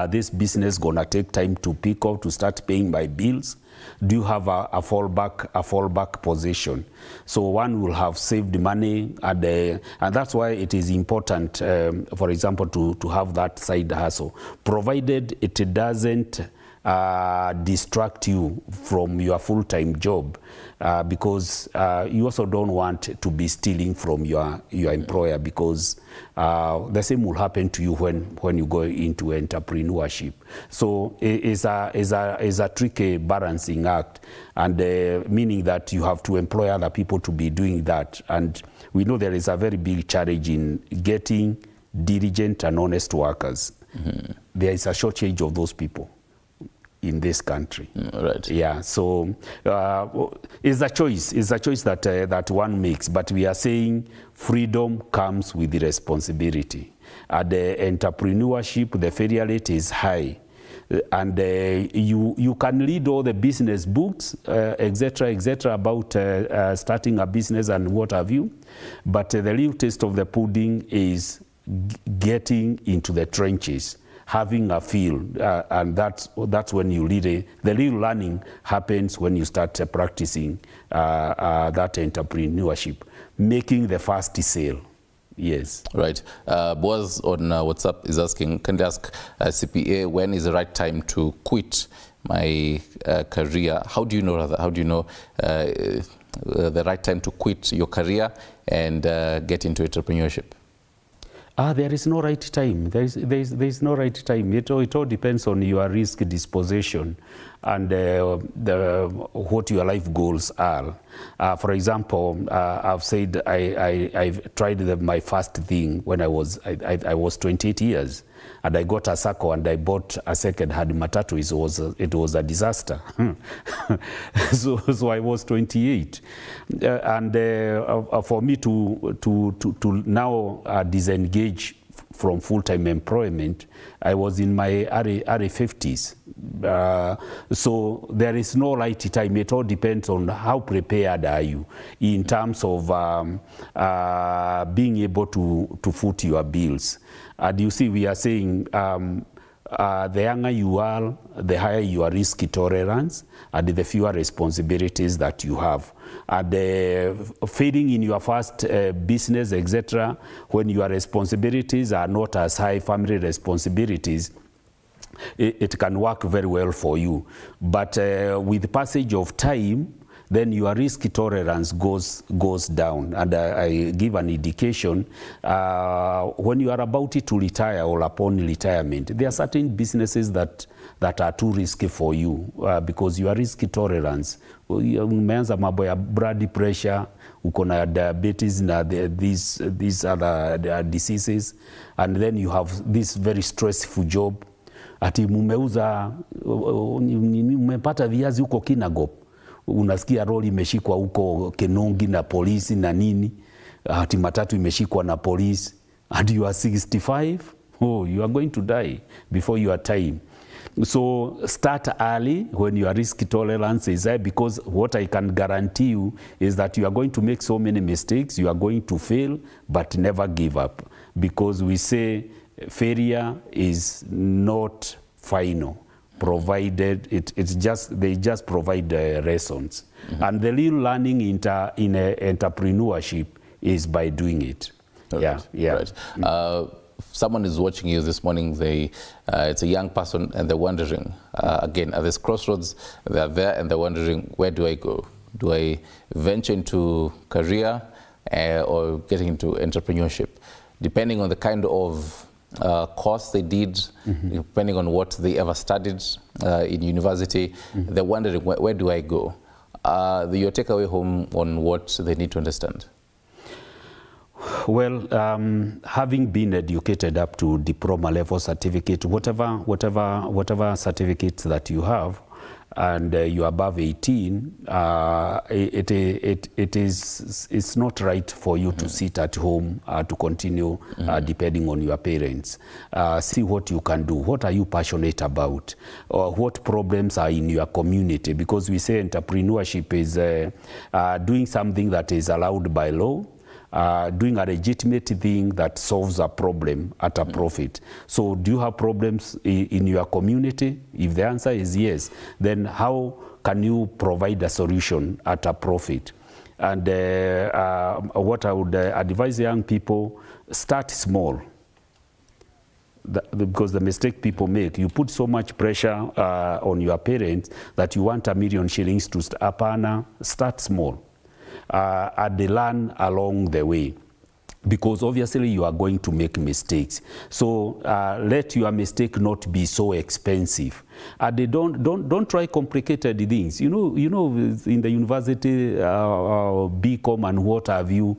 this business gonna take time to pick up, to start paying my bills. Do you have a fallback position? So one will have saved money, and that's why it is important, for example, to have that side hustle, provided it doesn't distract you from your full-time job, because you also don't want to be stealing from your employer, because the same will happen to you when you go into entrepreneurship. So it's a tricky balancing act, and meaning that you have to employ other people to be doing that. And we know there is a very big challenge in getting diligent and honest workers. There is a shortage of those people in this country. Right. Yeah. So it's a choice. It's a choice that one makes. But we are saying freedom comes with the responsibility. At the entrepreneurship, the failure rate is high, and you can read all the business books, etc., about starting a business and what have you. But the real taste of the pudding is getting into the trenches, having a feel, and that's when you really, the real learning happens when you start practicing that entrepreneurship, making the first sale. Yes. Right. Boaz on WhatsApp is asking, can I ask CPA, when is the right time to quit my career? How do you know that? How do you know the right time to quit your career and get into entrepreneurship? There is no right time. There is no right time. It all depends on your risk disposition and what your life goals are. For example, I've said I've tried my first thing when I was 28 years, and I got a Sacco and I bought a second-hand matatu. It was a disaster. so I was 28, and for me to now disengage from full-time employment, I was in my early 50s. So there is no right time. It all depends on how prepared are you in terms of being able to foot your bills. And you see, we are saying the younger you are, the higher your risk tolerance and the fewer responsibilities that you have. And failing in your first business, etc., when your responsibilities are not as high, family responsibilities, it can work very well for you. But with the passage of time, then your risk tolerance goes down. And I give an indication, when you are about to retire or upon retirement, there are certain businesses that are too risky for you because your risk tolerance, umeanza mambo ya blood pressure, uko na diabetes na these other diseases, and then you have this very stressful job. Ati umepata viazi huko Kinangop, unasikia roli imeshikwa huko Kenongi na polisi na nini, ati matatu imeshikwa na polisi, and you are 65, you are going to die before your time. So start early when your risk tolerance is high, because what I can guarantee you is that you are going to make so many mistakes, you are going to fail, but never give up, because we say failure is not final, provided they just provide lessons. Mm-hmm. And the real learning in entrepreneurship is by doing it. Right. Yeah. Right. Someone is watching you this morning, it's a young person, and they're wondering, again, at this crossroads, they're there and they're wondering, where do I go? Do I venture into career or getting into entrepreneurship? Depending on the kind of course they did, mm-hmm. depending on what they ever studied in university, mm-hmm. they're wondering, where do I go? Your takeaway home on what they need to understand? Well, having been educated up to diploma level certificate, whatever certificates that you have, and you're above 18, it's not right for you mm-hmm. to sit at home to continue mm-hmm. Depending on your parents. See what you can do. What are you passionate about? Or what problems are in your community? Because we say entrepreneurship is doing something that is allowed by law, doing a legitimate thing that solves a problem at a profit. So do you have problems in your community? If the answer is yes, then how can you provide a solution at a profit? And what I would advise young people, start small. Because the mistake people make, you put so much pressure on your parents that you want 1 million shillings to start small. And they learn along the way, because obviously you are going to make mistakes. So let your mistake not be so expensive. They don't try complicated things. You know, in the university, BCom and what have you,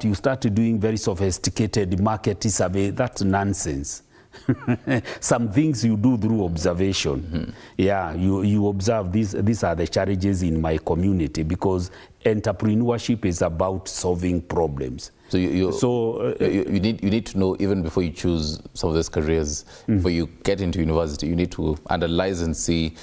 you start doing very sophisticated market survey. That's nonsense. Some things you do through observation. Mm-hmm. Yeah, you observe these are the challenges in my community, because entrepreneurship is about solving problems. So you need to know, even before you choose some of those careers, mm-hmm. before you get into university, you need to analyze and see,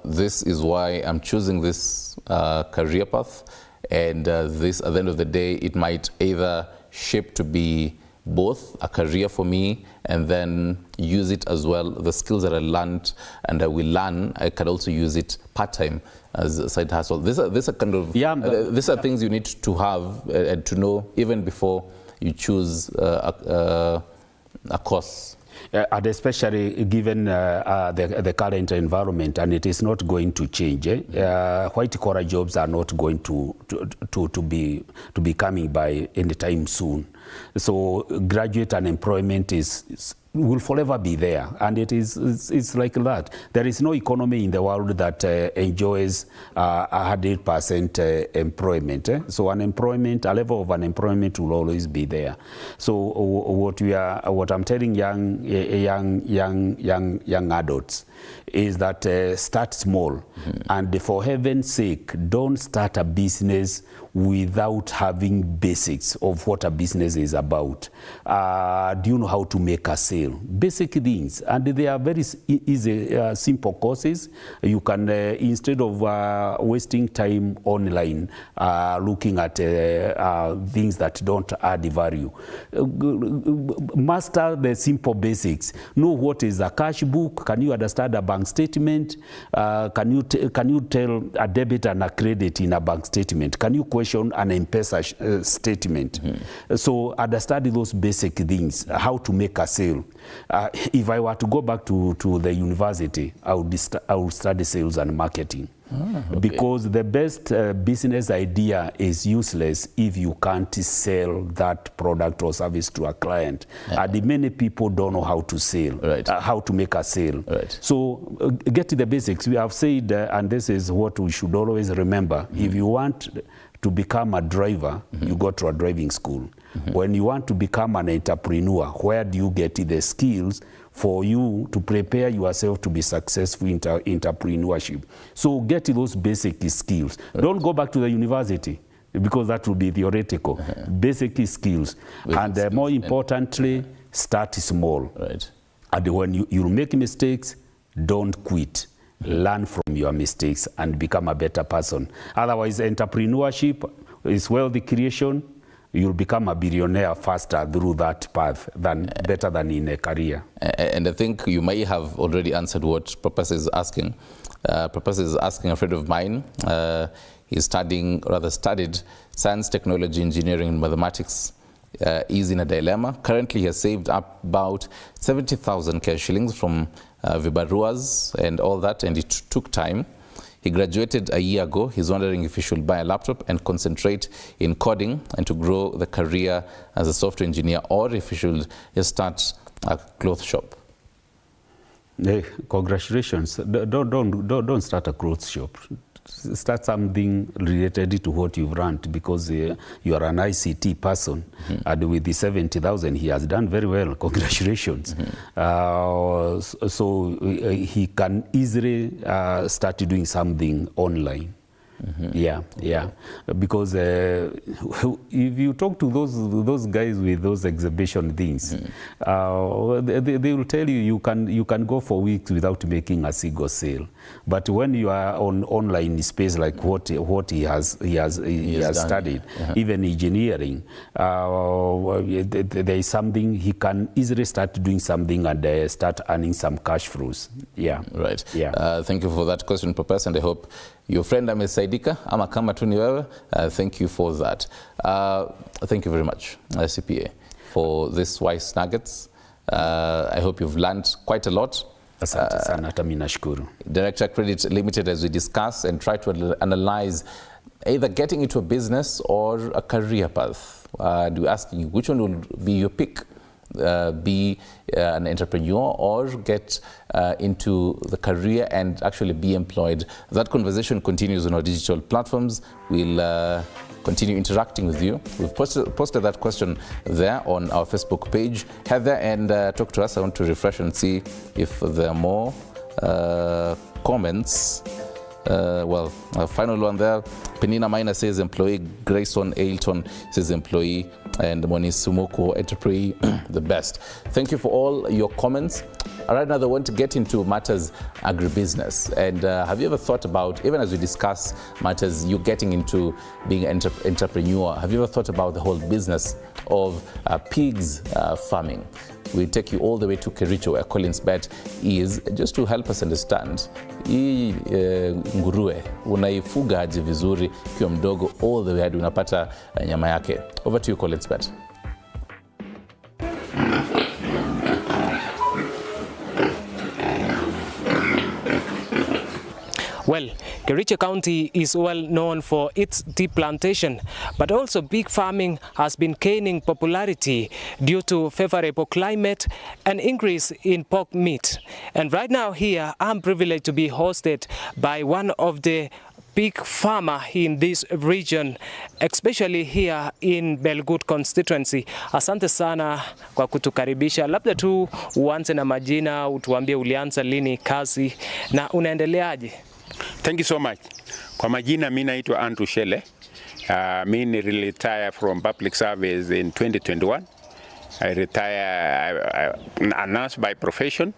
this is why I'm choosing this career path, and this, at the end of the day, it might either shape to be both a career for me, and then use it as well. The skills that I learned and I will learn, I can also use it part-time as a side hustle. These are kind of these are things you need to have and to know even before you choose a course. And especially given the current environment, and it is not going to change. White collar jobs are not going to be coming by any time soon. So graduate unemployment will forever be there, and it's like that. There is no economy in the world that enjoys 100% employment. So unemployment, a level of unemployment will always be there. So what I'm telling young adults is that start small, and for heaven's sake, don't start a business without having basics of what a business is about. Do you know how to make a sale? Basic things, and they are very easy, simple courses. You can, instead of wasting time online looking at things that don't add value, master the simple basics. Know what is a cash book. Can you understand a bank statement? Can you tell a debit and a credit in a bank statement? Can you question an M-Pesa statement? So understand those basic things, how to make a sale. If I were to go back to the university, I would study sales and marketing. Okay. Because the best business idea is useless if you can't sell that product or service to a client. And many people don't know how to sell, how to make a sale. So get to the basics. We have said, and this is what we should always remember, if you want to become a driver, you go to a driving school. When you want to become an entrepreneur, where do you get the skills for you to prepare yourself to be successful in entrepreneurship? So get those basic skills. Don't go back to the university, because that will be theoretical. Basic skills. And more importantly, start small. And when you make mistakes, don't quit. Learn from your mistakes and become a better person. Otherwise, entrepreneurship is wealth creation. You'll become a billionaire faster through that path better than in a career. And I think you may have already answered what Professor is asking. Professor is asking a friend of mine. He's studied science, technology, engineering, and mathematics. He's in a dilemma. Currently, he has saved up about 70,000 cash shillings from vibaruas and all that, and it took time. He graduated a year ago. He's wondering if he should buy a laptop and concentrate in coding and to grow the career as a software engineer, or if he should just start a cloth shop. Hey, congratulations. Don't start a clothes shop. Start something related to what you've learned, because you are an ICT person, and with the 70,000 he has done very well. Congratulations. So he can easily start doing something online. Because if you talk to those guys with those exhibition things, they will tell you can go for weeks without making a single sale. But when you are on online space like what he has studied, even engineering, there is something he can easily start doing something and start earning some cash flows. Thank you for that question, Professor, and I hope your friend amesaidika ama kama tu ni wewe. Thank you for that. Thank you very much, CPA, for this wise nuggets. I hope you've learned quite a lot. Asante sana, hata mimi nashukuru. Director Credit Limited, as we discuss and try to analyze either getting into a business or a career path. And we're asking you, which one will be your pick? Be an entrepreneur or get into the career and actually be employed. That conversation continues on our digital platforms. We'll continue interacting with you. We've posted that question there on our Facebook page. Head there and talk to us. I want to refresh and see if there are more comments. Final one there. Penina Minor says employee. Grayson Ailton says employee. And Monis Sumoko, entrepreneur, the best. Thank you for all your comments. Right now, I want to get into matters agribusiness. And have you ever thought about, even as we discuss matters, you getting into being an entrepreneur, have you ever thought about the whole business of pigs farming? We take you all the way to Kericho, where Collins Bet is, just to help us understand. Hii nguruwe unaifuga aje vizuri kiwa mdogo all the way hadi unapata nyama yake. Over to you, Collins Bet. Well, Kericho County is well known for its tea plantation, but also pig farming has been gaining popularity due to favorable climate and increase in pork meat. And right now here, I'm privileged to be hosted by one of the pig farmer in this region, especially here in Belgut constituency. Asante sana kwa kutukaribisha. Labda tu uanze na majina, utuambie ulianza lini kazi na unaendeleaje? Thank you so much. Kwa majina mimi naitwa Andrew Shele. Mimi nilitire from public service in 2021. I retire a nurse by profession.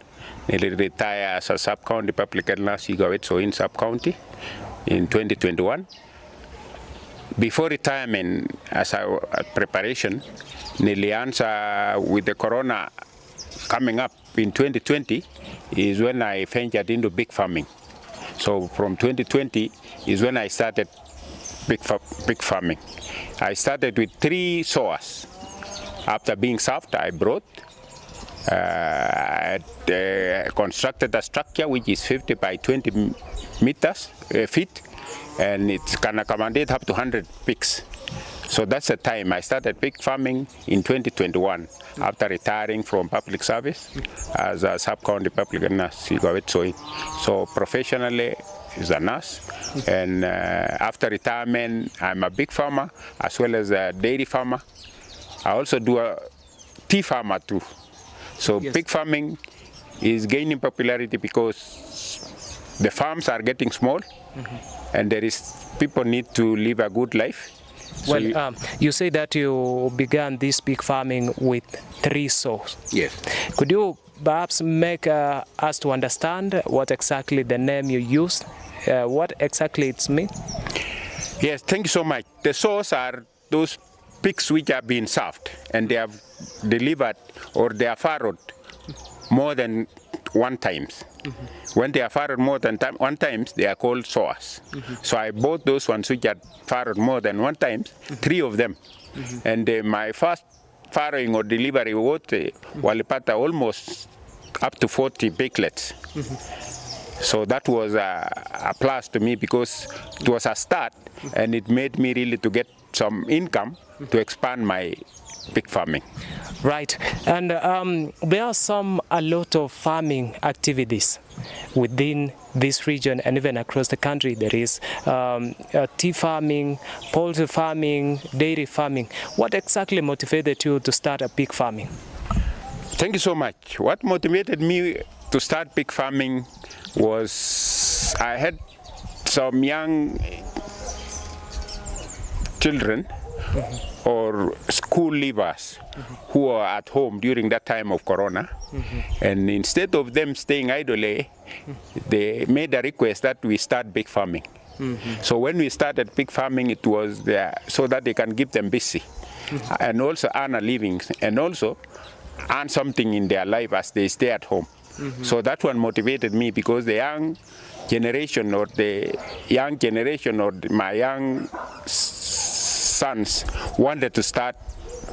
Nilitire as a sub-county public health nurse in sub-county in 2021. Before retirement, as a preparation, nilianza with the corona coming up in 2020 is when I ventured into big farming. So from 2020 is when I started big farming. I started with 3 sowers. After being served, I brought, constructed a structure which is 50 by 20 meters, feet, and it can accommodate up to 100 pigs. So that's the time I started pig farming in 2021 after retiring from public service as a sub-county public nurse. So professionally is a nurse, and after retirement I'm a big farmer as well as a dairy farmer. I also do a tea farmer too. So yes. Pig farming is gaining popularity because the farms are getting small, and people need to live a good life. So well, you say that you began this pig farming with 3 sows. Yes. Could you perhaps make us to understand what exactly the name you used, what exactly it means? Yes, thank you so much. The sows are those pigs which have been served and they have delivered or they are farrowed more than 1 time. When they are farrowed more than 1 time, they are called sowers. So I bought those ones which are farrowed more than 1 time, 3 of them. And my first farrowing or delivery was walipata almost up to 40 piglets. So that was a plus to me because it was a start and it made me really to get some income to expand my pig farming. Right, and there are a lot of farming activities within this region and even across the country. There is tea farming, poultry farming, dairy farming. What exactly motivated you to start a pig farming? Thank you so much. What motivated me to start pig farming was I had some young children or school leavers who were at home during that time of corona, and instead of them staying idly, they made a request that we start pig farming. So when we started pig farming, it was there so that they can keep them busy and also earn a living and also earn something in their life as they stay at home. So that one motivated me because the young generation or my young sons wanted to start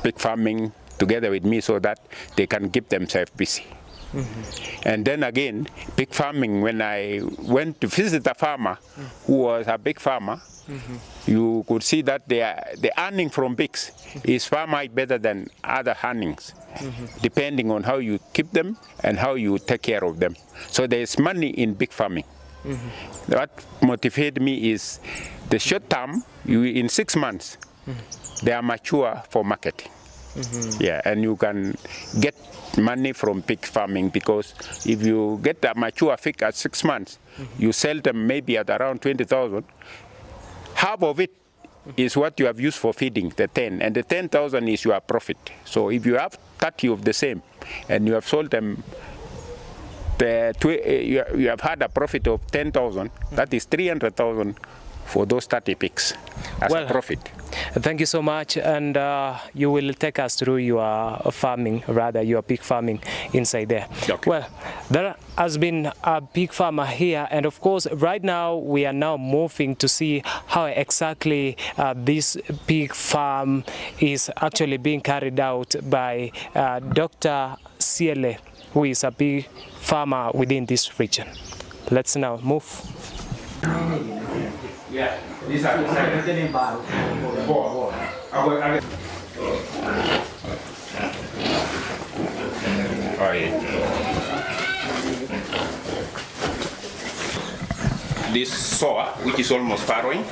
pig farming together with me so that they can keep themselves busy. And then again, pig farming, when I went to visit a farmer who was a big farmer, you could see that the earning from pigs is far much better than other earnings, depending on how you keep them and how you take care of them. So there is money in pig farming. What motivated me is the short term, in 6 months, they are mature for marketing. Yeah, and you can get money from pig farming because if you get a mature pig at 6 months, you sell them maybe at around 20,000. Half of it is what you have used for feeding, the 10, and the 10,000 is your profit. So if you have 30 of the same and you have sold them, you have had a profit of 10,000, that is 300,000 for those 30 pigs as a profit. Thank you so much, and you will take us through your farming, rather your pig farming inside there. Okay. Well, there has been a pig farmer here, and of course right now we are now moving to see how exactly this pig farm is actually being carried out by Dr. Siele, who is a pig farmer within this region. Let's now move. Yeah, these are four. Oh, yeah. This sower, which is almost farrowing,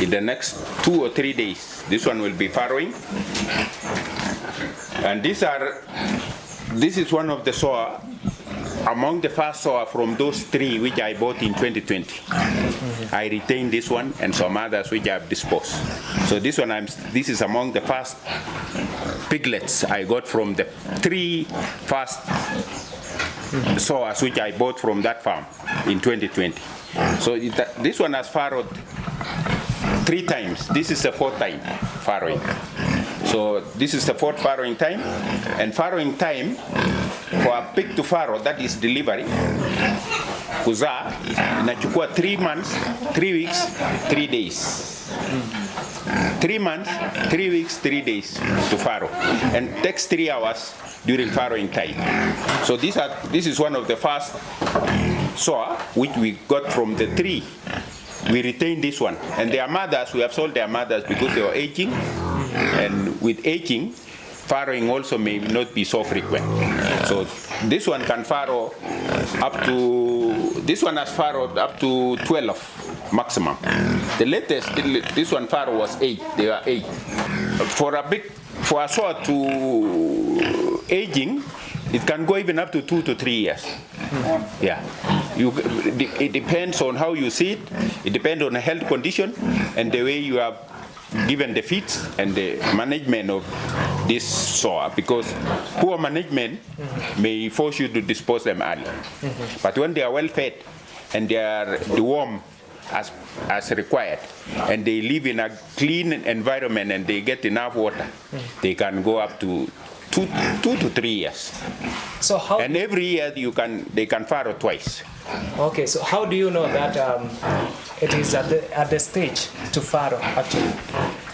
in the next 2 or 3 days, this one will be farrowing. And this is one of the sower, among the first sower from those 3 which I bought in 2020. I retained this one and some others which I have disposed. So this one, this is among the first piglets I got from the 3 first sowers which I bought from that farm in 2020. So this one has farrowed 3 times. This is the 4th time farrowing. So this is the 4th farrowing time. And farrowing time for a pig to farrow, that is delivery, kuzaa, inachukua 3 months, 3 weeks, 3 days. 3 months, 3 weeks, 3 days to farrow, and takes 3 hours during farrowing time. So this is one of the first sower which we got from the 3. We retained this one, and their mothers, we have sold their mothers because they were aging, and with aging, farrowing also may not be so frequent. So this one can farrow up to, this one has farrowed up to 12 maximum. The latest, this one farrow was 8, they were 8. For a sower to aging, it can go even up to 2 to 3 years. Yeah, it depends on how you see it. It depends on the health condition and the way you have given the feeds and the management of this sower, because poor management may force you to dispose them early. But when they are well fed and they are dewormed as required, and they live in a clean environment and they get enough water, they can go up to 2 to 3 years. So how? And every year they can farrow twice. Okay, so how do you know that it is at the stage to farrow actually?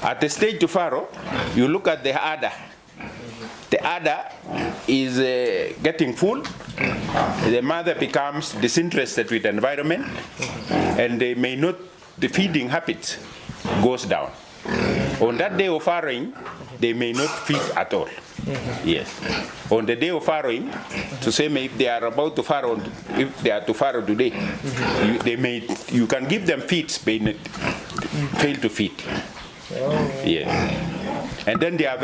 At the stage to farrow, you look at the udder. The udder is getting full. The mother becomes disinterested with the environment, and they may not, the feeding habits goes down. On that day of farrowing, they may not feed at all. Yes. On the day of farrowing, to say if they are about to farrow, if they are to farrow today, you can give them feeds, but fail to feed. Yes. And then they are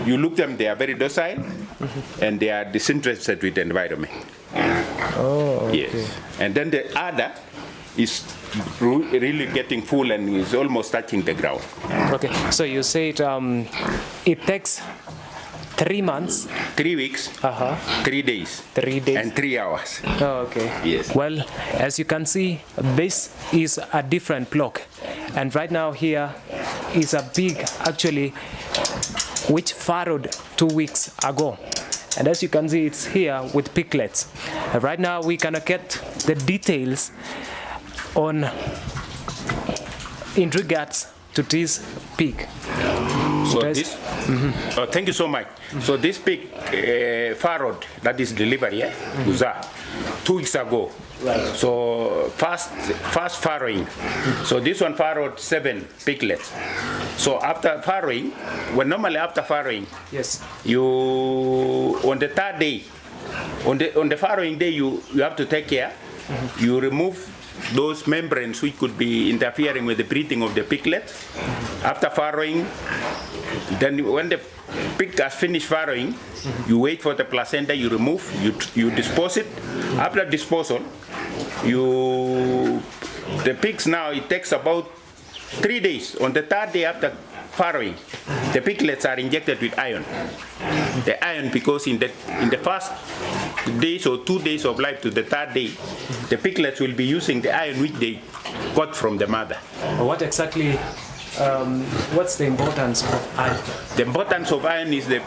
you look them, they are very docile, and they are disinterested with the environment. Oh, okay. Yes. And then the udder is really getting full and is almost touching the ground. Okay, so you said it takes 3 months, 3 weeks, 3 days, 3 days, and 3 hours. Oh, okay. Yes. Well, as you can see, this is a different block, and right now here is a pig actually which farrowed 2 weeks ago. And as you can see, it's here with piglets. And right now we cannot get the details in regards to this pig. So this, thank you so much. So this pig farrowed, that is delivery, Uza, 2 weeks ago. Right. So fast farrowing. So this one farrowed 7 piglets. So after farrowing, normally after farrowing, yes, on the 3rd day, on the farrowing day, you have to take care. You remove those membranes which could be interfering with the breathing of the piglet. After farrowing, then when the pig has finished farrowing, you wait for the placenta, you remove, you dispose it. After disposal, the pigs now, it takes about 3 days. On the 3rd day after farrowing, the piglets are injected with iron. The iron, because in the first days or 2 days of life to the 3rd day, the piglets will be using the iron which they got from the mother. What exactly, what's the importance of iron? The importance of iron is the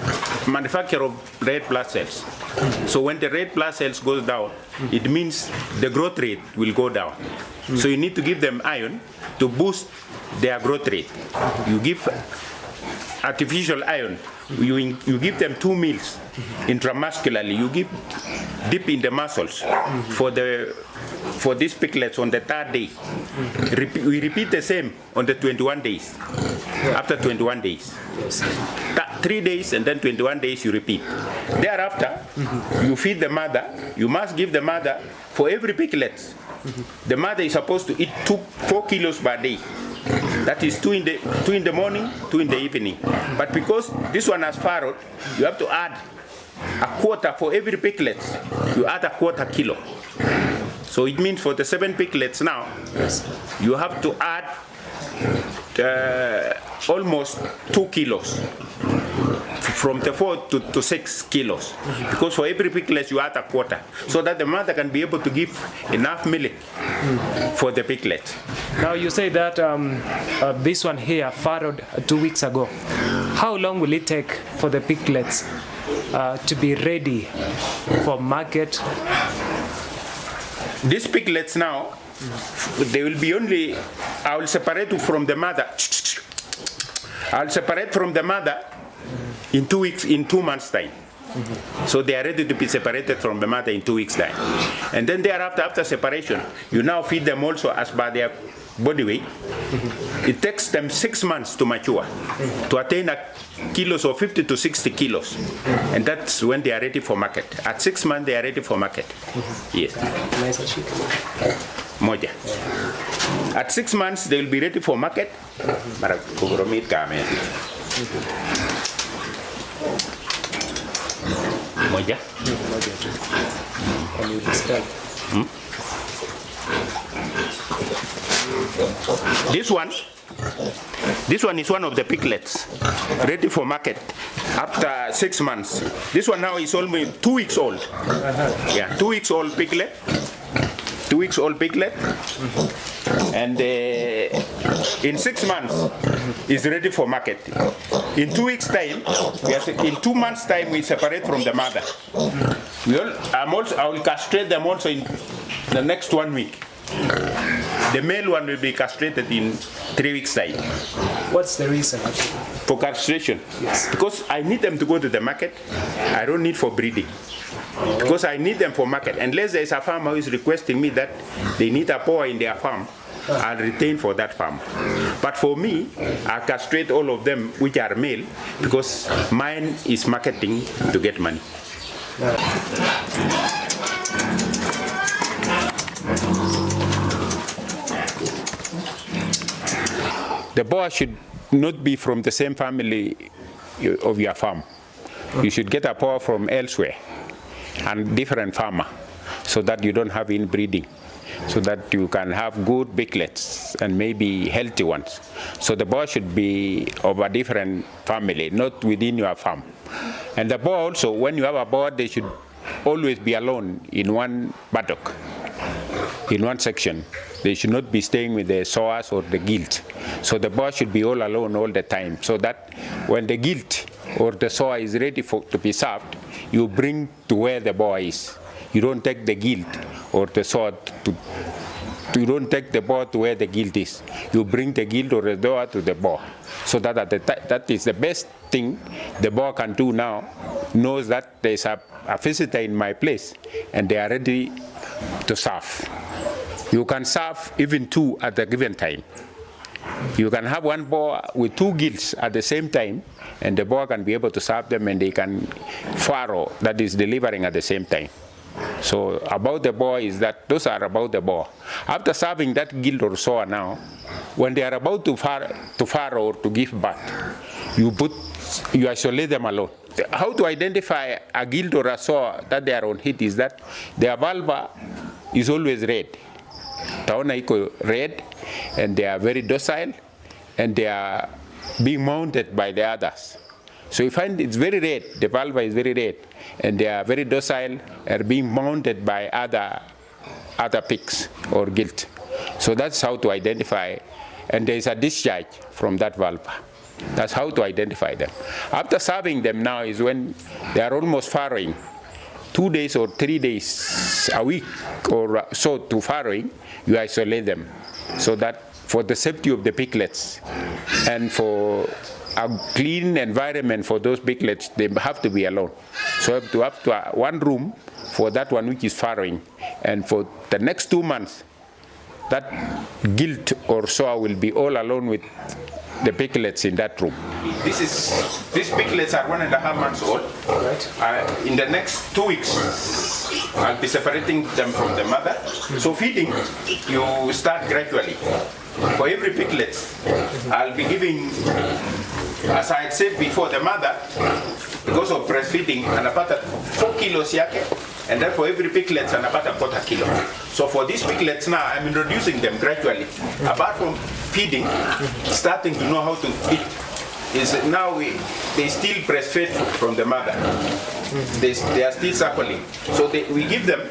manufacture of red blood cells. So when the red blood cells goes down, it means the growth rate will go down. So you need to give them iron to boost their growth rate. You give artificial iron you give them 2 meals intramuscularly. You dip in the muscles for these piglets on the 3rd day. We repeat the same on the 21 days. After 21 days. 3 days and then 21 days you repeat. Thereafter, you feed the mother. You must give the mother, for every piglet, the mother is supposed to eat 4 kilos per day. That is 2 in the morning, 2 in the evening. But because this one has farrowed, you have to add a quarter for every piglet. You add a quarter kilo. So it means for the 7 piglets now, you have to add almost 2 kilos. From the 4 to 6 kilos. Because for every piglet you add a quarter. So that the mother can be able to give enough milk for the piglet. Now you say that this one here farrowed 2 weeks ago. How long will it take for the piglets to be ready for market? These piglets now, they will be only, I will separate from the mother. I will separate from the mother in 2 weeks, in 2 months' time. So they are ready to be separated from the mother in 2 weeks' time. And then thereafter, after separation, you now feed them also as per their body weight. It takes them 6 months to mature, to attain a kilos of 50 to 60 kilos. And that's when they are ready for market. At 6 months, they are ready for market. Yes. Moja. At 6 months, they will be ready for market. Moja. Can you describe? This one is one of the piglets ready for market after 6 months. This one now is almost 2 weeks old. Yeah, 2 weeks old piglet. 2 weeks old piglet. And in 6 months is ready for market. In 2 weeks time, in 2 months time we separate from the mother. I will castrate them also in the next 1 week. The male one will be castrated in 3 weeks time. What's the reason? For castration? Yes. Because I need them to go to the market. I don't need for breeding. Because I need them for market. Unless there is a farmer who is requesting me that they need a power in their farm, I'll retain for that farm. But for me, I castrate all of them which are male because mine is marketing to get money. The boar should not be from the same family of your farm. You should get a boar from elsewhere and different farmer so that you don't have inbreeding, so that you can have good piglets and maybe healthy ones. So the boar should be of a different family, not within your farm. And the boar also, when you have a boar, they should always be alone in one paddock, in one section. They should not be staying with the sowers or the gilt. So the boar should be all alone all the time, so that when the gilt or the sower is ready to be served, you bring to where the boar is. You don't take the gilt or the sower you don't take the boar to where the gilt is. You bring the gilt or the sower to the boar. So that is the best thing the boar can do now, knows that there is a visitor in my place and they are ready to serve. You can serve even 2 at a given time. You can have one boar with 2 gilts at the same time, and the boar can be able to serve them and they can farrow, that is delivering at the same time. So about the boar is that, those are about the boar. After serving that gilt or sower now, when they are about to farrow or to give birth, you isolate them alone. How to identify a gilt or a sower that they are on heat is that their vulva is always red. Taona iko red, and they are very docile, and they are being mounted by the others. So you find it's very red, the vulva is very red, and they are very docile, and being mounted by other pigs or gilt. So that's how to identify, and there is a discharge from that vulva. That's how to identify them. After serving them now is when they are almost farrowing, 2 days or 3 days a week or so to farrowing, you isolate them, so that for the safety of the piglets and for a clean environment for those piglets, they have to be alone. So up to one room for that one which is farrowing. And for the next 2 months, that gilt or sow will be all alone with the piglets in that room. These piglets are 1.5 months old. Right. In the next 2 weeks, I'll be separating them from the mother. So feeding, you start gradually. For every piglet, I'll be giving, as I had said before, the mother, because of breastfeeding, and about 4 kilos yake, and then for every piglet, and about 1/4 kilo. So for these piglets now, I'm introducing them gradually. Apart from feeding, starting to know how to eat, is now they still breastfeed from the mother. They are still suckling. So we give them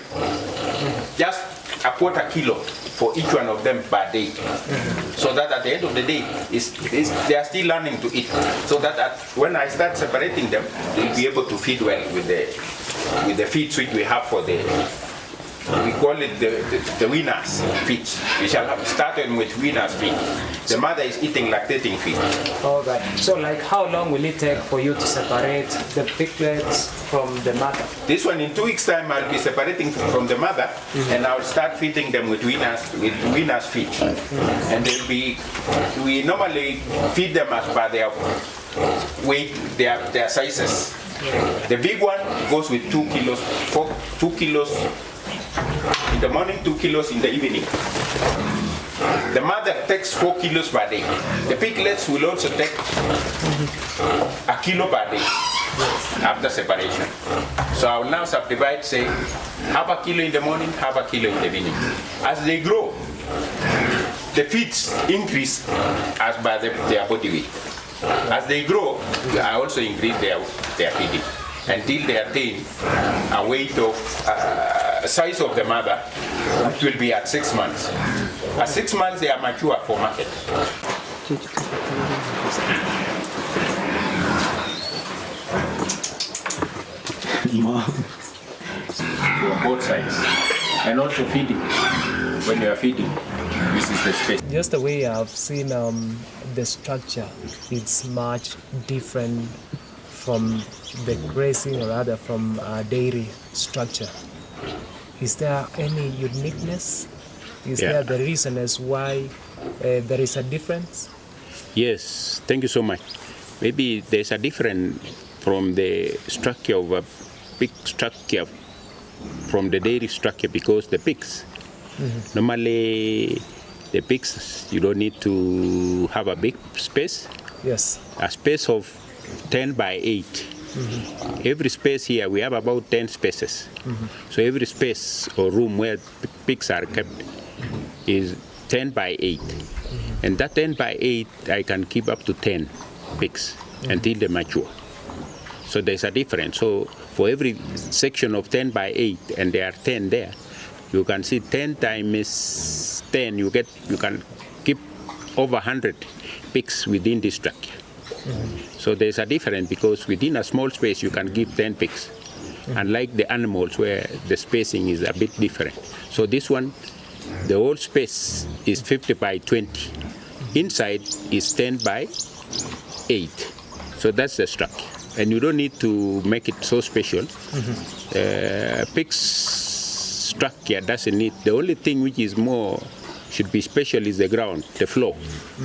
just 1/4 kilo for each one of them per day. So that at the end of the day, they are still learning to eat. So that when I start separating them, they'll be able to feed well with the feed which we have for we call it the winners feed. We shall have started with winners feed. The mother is eating lactating feed. All right. So like how long will it take for you to separate the piglets from the mother? This one in 2 weeks time I'll be separating from the mother, and I'll start feeding them with winners feed. And we normally feed them as per their weight, their sizes. The big one goes with 2 kilos, 2 kilos in the morning, 2 kilos in the evening. The mother takes 4 kilos per day. The piglets will also take 1 kilo per day after separation. So I will now subdivide, say, 1/2 kilo in the morning, 1/2 kilo in the evening. As they grow, the feeds increase as by their body weight. As they grow, I also increase their feeding until they attain a weight of size of the mother, which will be at 6 months. At 6 months, they are mature for market. Both sides. And also feeding. When you are feeding, this is the space. Just the way I've seen the structure, it's much different from the grazing, or rather from dairy structure. Is there any uniqueness? Is there the reason as why there is a difference? Yes, thank you so much. Maybe there's a difference from the structure of a pig structure from the dairy structure, because the pigs, normally the pigs, you don't need to have a big space. Yes. A space of 10 by 8. Every space here, we have about 10 spaces. So every space or room where pigs are kept is 10 by 8. And that 10 by 8, I can keep up to 10 pigs until they mature. So there's a difference. So for every section of 10 by 8, and there are 10 there, you can see 10 times 10, you can keep over 100 pigs within this structure. So there's a difference, because within a small space you can give 10 pigs, unlike the animals where the spacing is a bit different. So this one, the whole space is 50 by 20. Inside is 10 by 8. So that's the structure. And you don't need to make it so special. Pig's structure doesn't need, the only thing which is more should be special is the ground, the floor.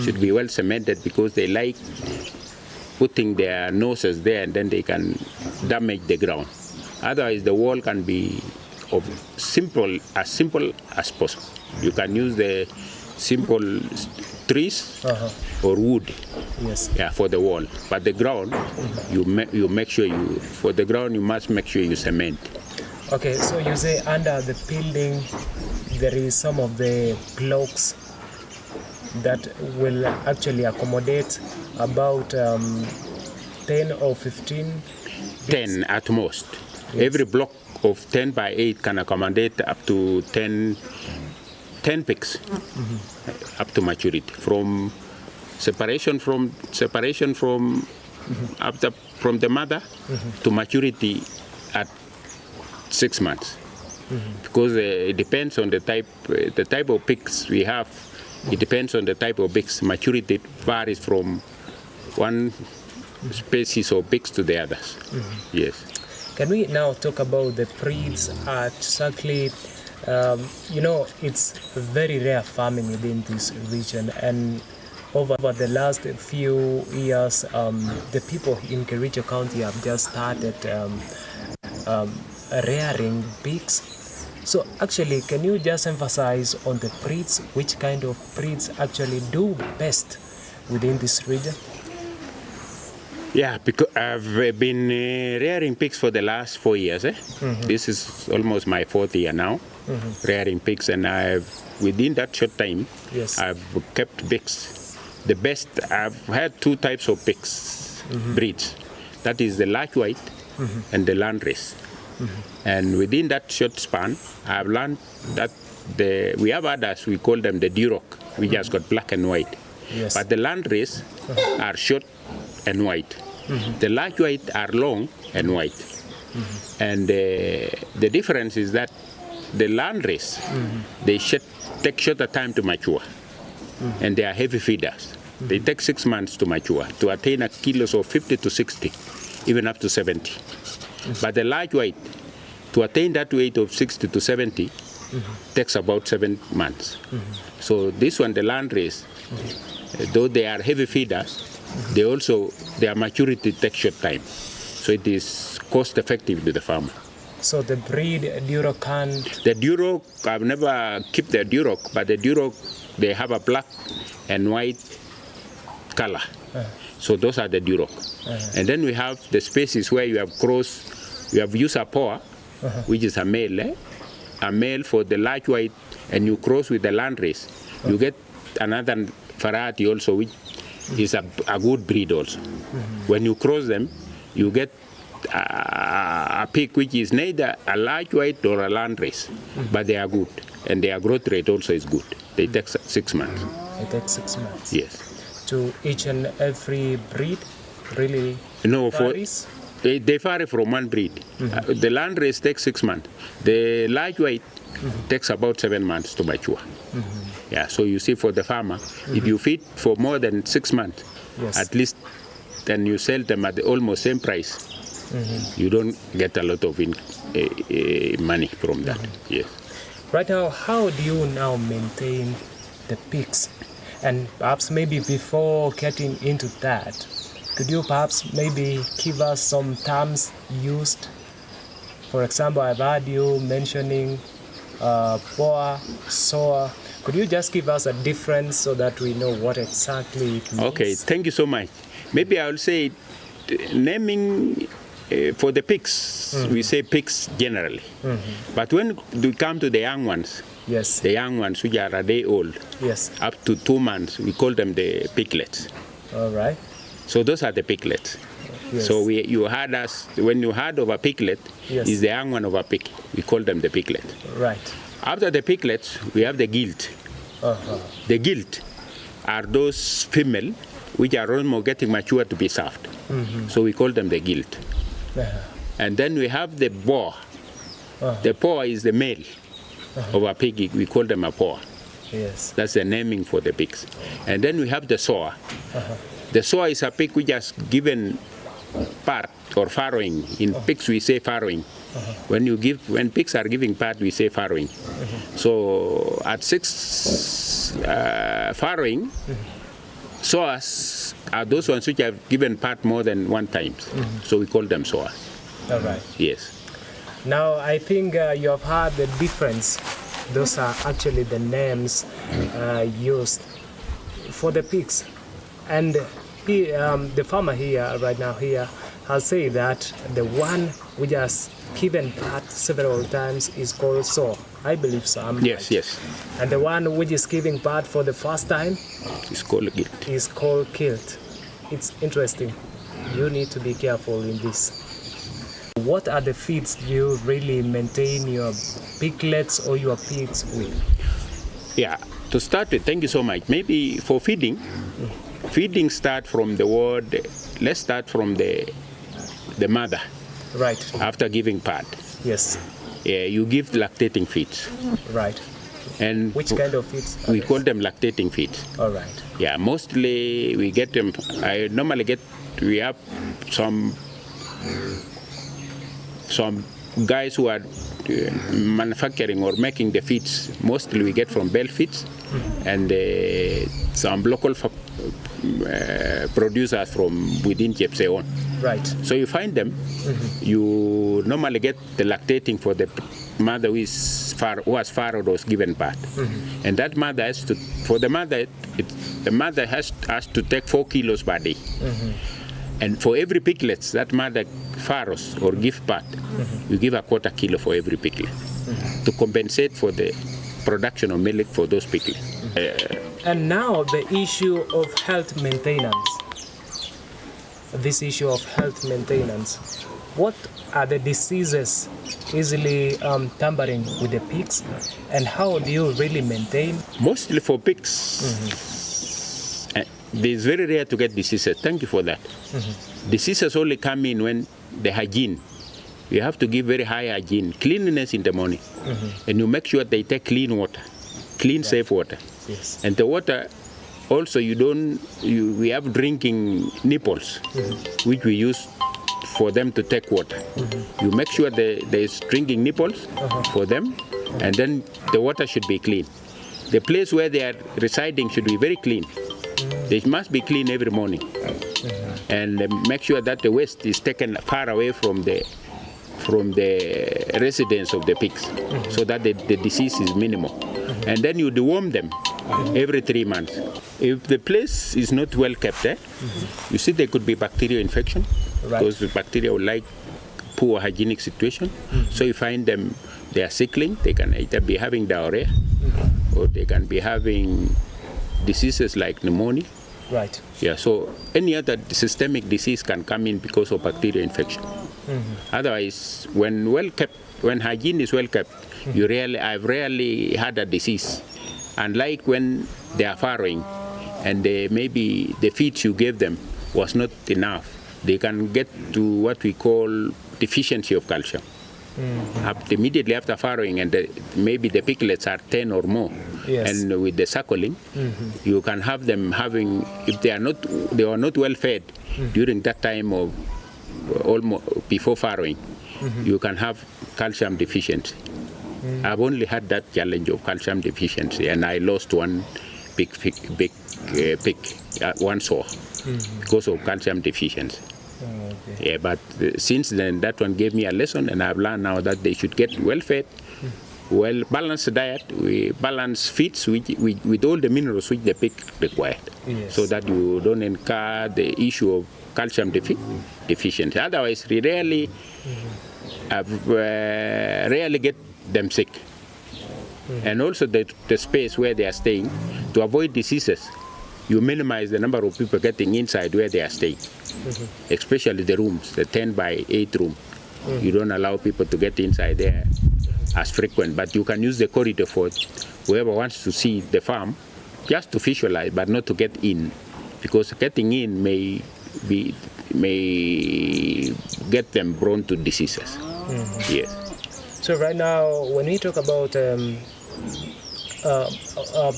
Should be well cemented, because they like putting their noses there and then they can damage the ground. Otherwise, the wall can be as simple as possible. You can use the simple trees or wood for the wall. But the ground, you make sure for the ground, you must make sure you cement. Okay, so you say under the building there is some of the blocks that will actually accommodate about 10 or 15? 10 at most. Yes. Every block of 10 by 8 can accommodate up to 10 pigs up to maturity. From separation from the mother to maturity at 6 months. Because it depends on the type of pigs we have. It depends on the type of pigs. Maturity varies from one species of pigs to the others. Yes. Can we now talk about the breeds? Exactly, you know, it's very rare farming within this region, and over the last few years, the people in Kericho County have just started rearing pigs. So actually, can you just emphasize on the breeds, which kind of breeds actually do best within this region? Yeah, because I've been rearing pigs for the last 4 years. This is almost my 4th year now, rearing pigs, and within that short time, Yes. I've kept pigs. The best, I've had 2 types of pigs, breeds. That is the large white and the landrace. And within that short span, I've learned that we have others, we call them the Duroc, which has got black and white. Yes. But the landrace are short and white. The large white are long and white. And the difference is that the landrace, they take shorter time to mature. And they are heavy feeders. They take 6 months to mature, to attain a kilos of 50 to 60, even up to 70. But the large white, to attain that weight of 60 to 70, takes about 7 months. So this one, the landrace, though they are heavy feeders, their maturity takes short time. So it is cost effective to the farmer. So the breed Duroc can't... The Duroc, I've never kept the Duroc, but the Duroc, they have a black and white color. So those are the Duroc. And then we have the species where you have crossed, you have used a poa, which is a male for the large white, and you cross with the landrace. You get another variety also, which is a good breed also. When you cross them, you get a pig which is neither a large white or a landrace, but they are good, and their growth rate also is good. They take 6 months. It takes 6 months. Yes. To each and every breed, really varies? They vary from one breed. The landrace takes 6 months. The large white takes about 7 months to mature. Yeah, so you see, for the farmer, if you feed for more than 6 months, Yes. at least, then you sell them at the almost same price. You don't get a lot of money from that. Yes. Right now, how do you now maintain the pigs? And perhaps maybe before getting into that, could you perhaps maybe give us some terms used? For example, I've heard you mentioning poa, soa. Could you just give us a difference so that we know what exactly it means? Okay, thank you so much. Maybe I'll say naming for the pigs, we say pigs generally. But when we come to the young ones, Yes. the young ones which are a day old, Yes. up to 2 months, we call them the piglets. All right. So those are the piglets. Yes. So when you heard of a piglet, Yes. is the young one of a pig. We call them the piglet. Right. After the piglets, we have the gilt. The gilt are those female which are almost getting mature to be served. So we call them the gilt. And then we have the boar. The boar is the male of a pig. We call them a boar. Yes. That's the naming for the pigs. And then we have the soa. The soa is a pig which has given part or farrowing. In pigs we say farrowing. When pigs are giving part, we say farrowing. So at 6 farrowing, soas are those ones which have given part more than 1 time. So we call them soas. All right. Yes. Now, I think you have heard the difference. Those are actually the names used for the pigs. And the farmer here, right now here, has said that the one which has given part several times is called sow. I believe so. Yes, yes. And the one which is giving part for the first time It's called gilt. is called kilt. It's interesting. You need to be careful in this. What are the feeds you really maintain your piglets or your pigs with? Yeah, to start with, thank you so much. Maybe for feeding start from the word, let's start from the mother. Right. After giving part. Yes. You give lactating feeds. Right. And Which kind of feeds? we call them lactating feeds. All right. Yeah, mostly we get them. I normally get. We have some guys who are manufacturing or making the feeds. Mostly we get from Bell Feeds, and some local producers from within Jepseon. Right. So you find them. You normally get the lactating for the mother who has farrowed or given birth, and that mother has to. For the mother, the mother has to take 4 kilos per day. And for every piglets that mother farrows or give birth, you give a 1/4 kilo for every piglet to compensate for the production of milk for those piglets. And now the issue of health maintenance. This issue of health maintenance. What are the diseases easily tampering with the pigs, and how do you really maintain? Mostly for pigs. It's very rare to get diseases. Thank you for that. Diseases only come in when the hygiene. You have to give very high hygiene, cleanliness in the morning, and you make sure they take clean water, clean, safe water. Yes. And the water, also we have drinking nipples, which we use for them to take water. You make sure there is drinking nipples for them, and then the water should be clean. The place where they are residing should be very clean. They must be clean every morning, and make sure that the waste is taken far away from the residence of the pigs, so that the disease is minimal. And then you deworm them every 3 months. If the place is not well kept, you see there could be bacterial infection, because the bacteria would like poor hygienic situation. So you find them, they are sickling. They can either be having diarrhea, or they can be having diseases like pneumonia. Right. Yeah, so any other systemic disease can come in because of bacterial infection. Otherwise, when hygiene is well kept, I've rarely had a disease. Unlike when they are farrowing, and maybe the feeds you gave them was not enough, they can get to what we call deficiency of calcium. Immediately after farrowing, and maybe the piglets are 10 or more, and with the suckling, you can have them having, if they are not well fed during that time of almost before farrowing, you can have calcium deficiency. I've only had that challenge of calcium deficiency, and I lost one big pig, one sow, because of calcium deficiency. Yeah, but since then, that one gave me a lesson, and I've learned now that they should get well-fed, well-balanced diet, we balance feeds with all the minerals which the pig required, so that you don't incur the issue of calcium deficiency. Otherwise, we rarely get them sick. And also the space where they are staying, to avoid diseases, you minimize the number of people getting inside where they are staying, especially the rooms, the 10 by 8 room. You don't allow people to get inside there as frequent, but you can use the corridor for whoever wants to see the farm, just to visualize, but not to get in, because getting in may get them prone to diseases. Yes. So right now, when we talk about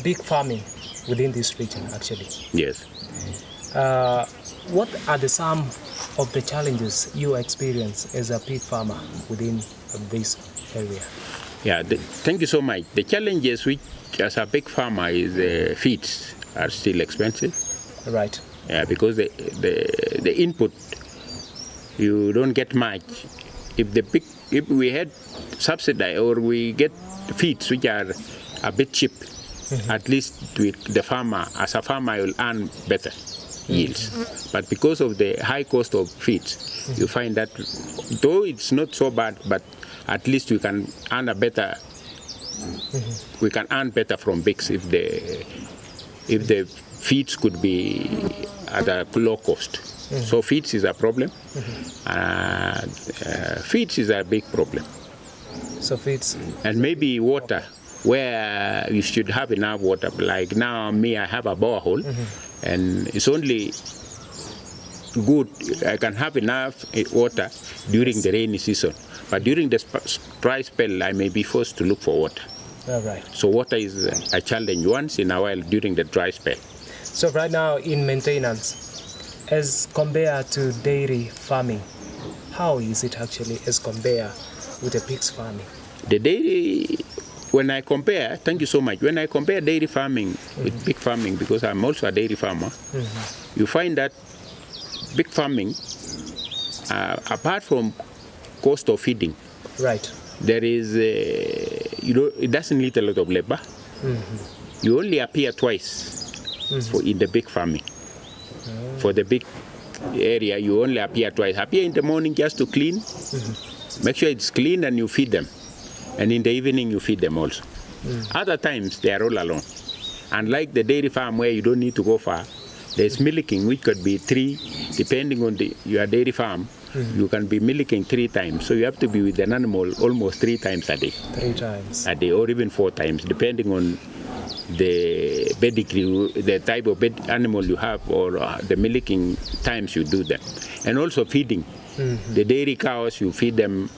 big farming within this region, actually, yes, what are some of the challenges you experience as a pig farmer within this area? Yeah, thank you so much. The challenges which, as a pig farmer, is feeds are still expensive. Right. Yeah, because the input, you don't get much. If we had subsidy, or we get feeds which are a bit cheap, at least the farmer, as a farmer, I will earn better yields. But because of the high cost of feeds, you find that though it's not so bad, but at least we can earn we can earn better from pigs if the feeds could be at a low cost. So feeds is a problem. Feeds is a big problem. So feeds. And maybe water, where you should have enough water. Like now, I have a borehole, and it's only good, I can have enough water during the rainy season. But during the dry spell, I may be forced to look for water. All right. So water is a challenge once in a while during the dry spell. So right now in maintenance, as compared to dairy farming, how is it actually as compared with the pigs farming? The dairy, when I compare, thank you so much, when I compare dairy farming with pig farming, because I'm also a dairy farmer, you find that pig farming, apart from cost of feeding, right, there is, it doesn't need a lot of labor. You only appear twice in the big farming. For the big area, you only appear twice. Appear in the morning just to clean, make sure it's clean, and you feed them. And in the evening, you feed them also. Other times, they are all alone. Unlike the dairy farm where you don't need to go far, there's milking, which could be 3, depending on your dairy farm, you can be milking 3 times. So you have to be with an animal almost 3 times a day. 3 times. A day, or even 4 times, depending on the pedigree, the type of animal you have, or the milking times you do them. And also feeding. The dairy cows, you feed them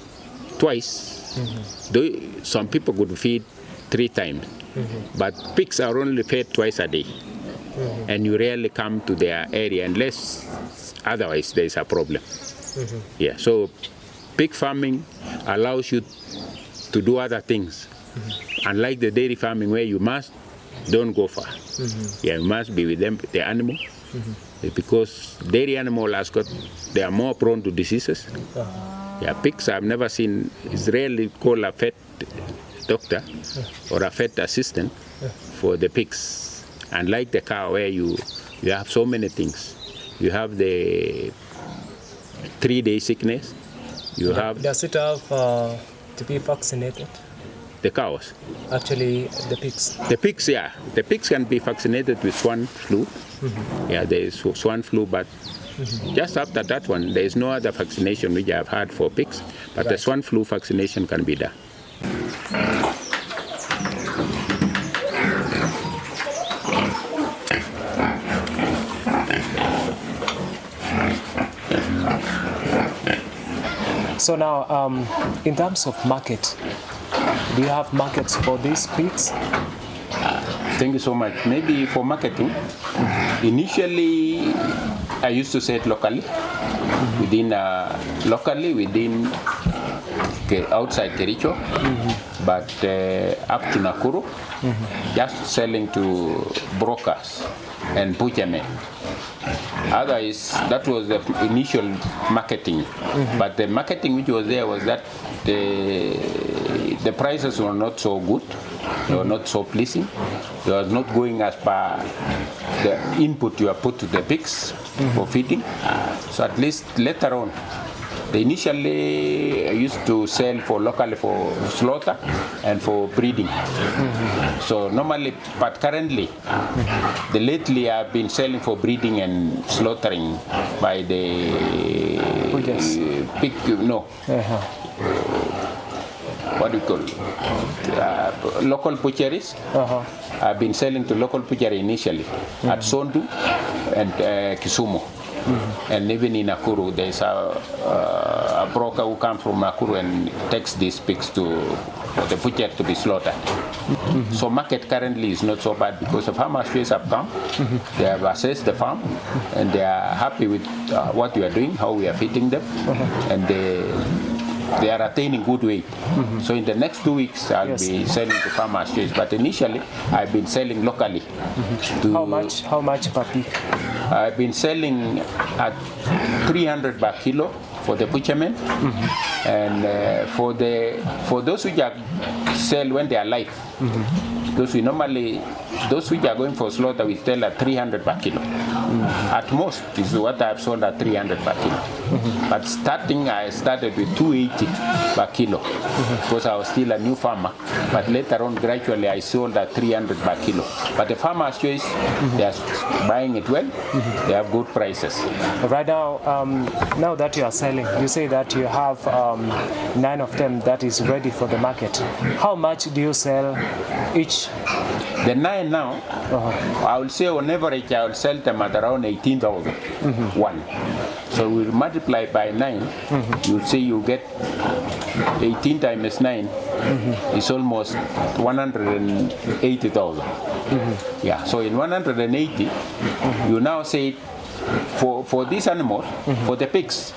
twice. Though some people could feed 3 times, but pigs are only fed twice a day. And you rarely come to their area unless otherwise there is a problem. Yeah, so pig farming allows you to do other things. Unlike the dairy farming where you don't go far. Yeah, you must be with them, the animal, because dairy animal they are more prone to diseases. Yeah, pigs I've never seen, it's rarely called a vet doctor or a vet assistant for the pigs. Unlike the cow where you have so many things. You have the 3-day sickness. Does it have to be vaccinated? The cows? Actually, the pigs. The pigs, yeah. The pigs can be vaccinated with swan flu. Yeah, there is swan flu, but just after that one, there is no other vaccination which I have had for pigs, but the swan flu vaccination can be done. So now, in terms of market, do you have markets for these pigs? Thank you so much. Maybe for marketing, initially I used to sell it locally, within outside Kericho, but up to Nakuru, just selling to brokers and butchermen. Otherwise, that was the initial marketing. But the marketing which was there was that the prices were not so good, they were not so pleasing. They were not going as per the input you have put to the pigs for feeding. So at least later on, initially I used to sell locally for slaughter and for breeding. So normally, but currently, lately I've been selling for breeding and slaughtering by the pig, what do you call it? Local butcheries. I've been selling to local butchery initially at Sondu and Kisumu. And even in Nakuru, there's a broker who comes from Nakuru and takes these pigs to the butcher to be slaughtered. So market currently is not so bad because the farmers have come, they have assessed the farm, and they are happy with what we are doing, how we are feeding them, and they are attaining good weight. So in the next 2 weeks, I'll be selling to farmers' choice. But initially, I've been selling locally. How much per pig? I've been selling at 300 per kilo for the butchermen, and for those which are sell when they are live. Because we normally, those which are going for slaughter, we sell at 300 per kilo. At most is what I've sold at 300 per kilo. But I started with 280 per kilo because I was still a new farmer. But later on, gradually, I sold at 300 per kilo. But the farmer's choice, they are buying it well. They have good prices. Right now, now that you are selling, you say that you have 9 of them that is ready for the market. How much do you sell each? The 9 now, I will say on average, I will sell them at around 18,000. One. So we multiply by 9, you see you get 18 times 9 is almost 180,000. Yeah, so in 180, you now say for these animals, for the pigs,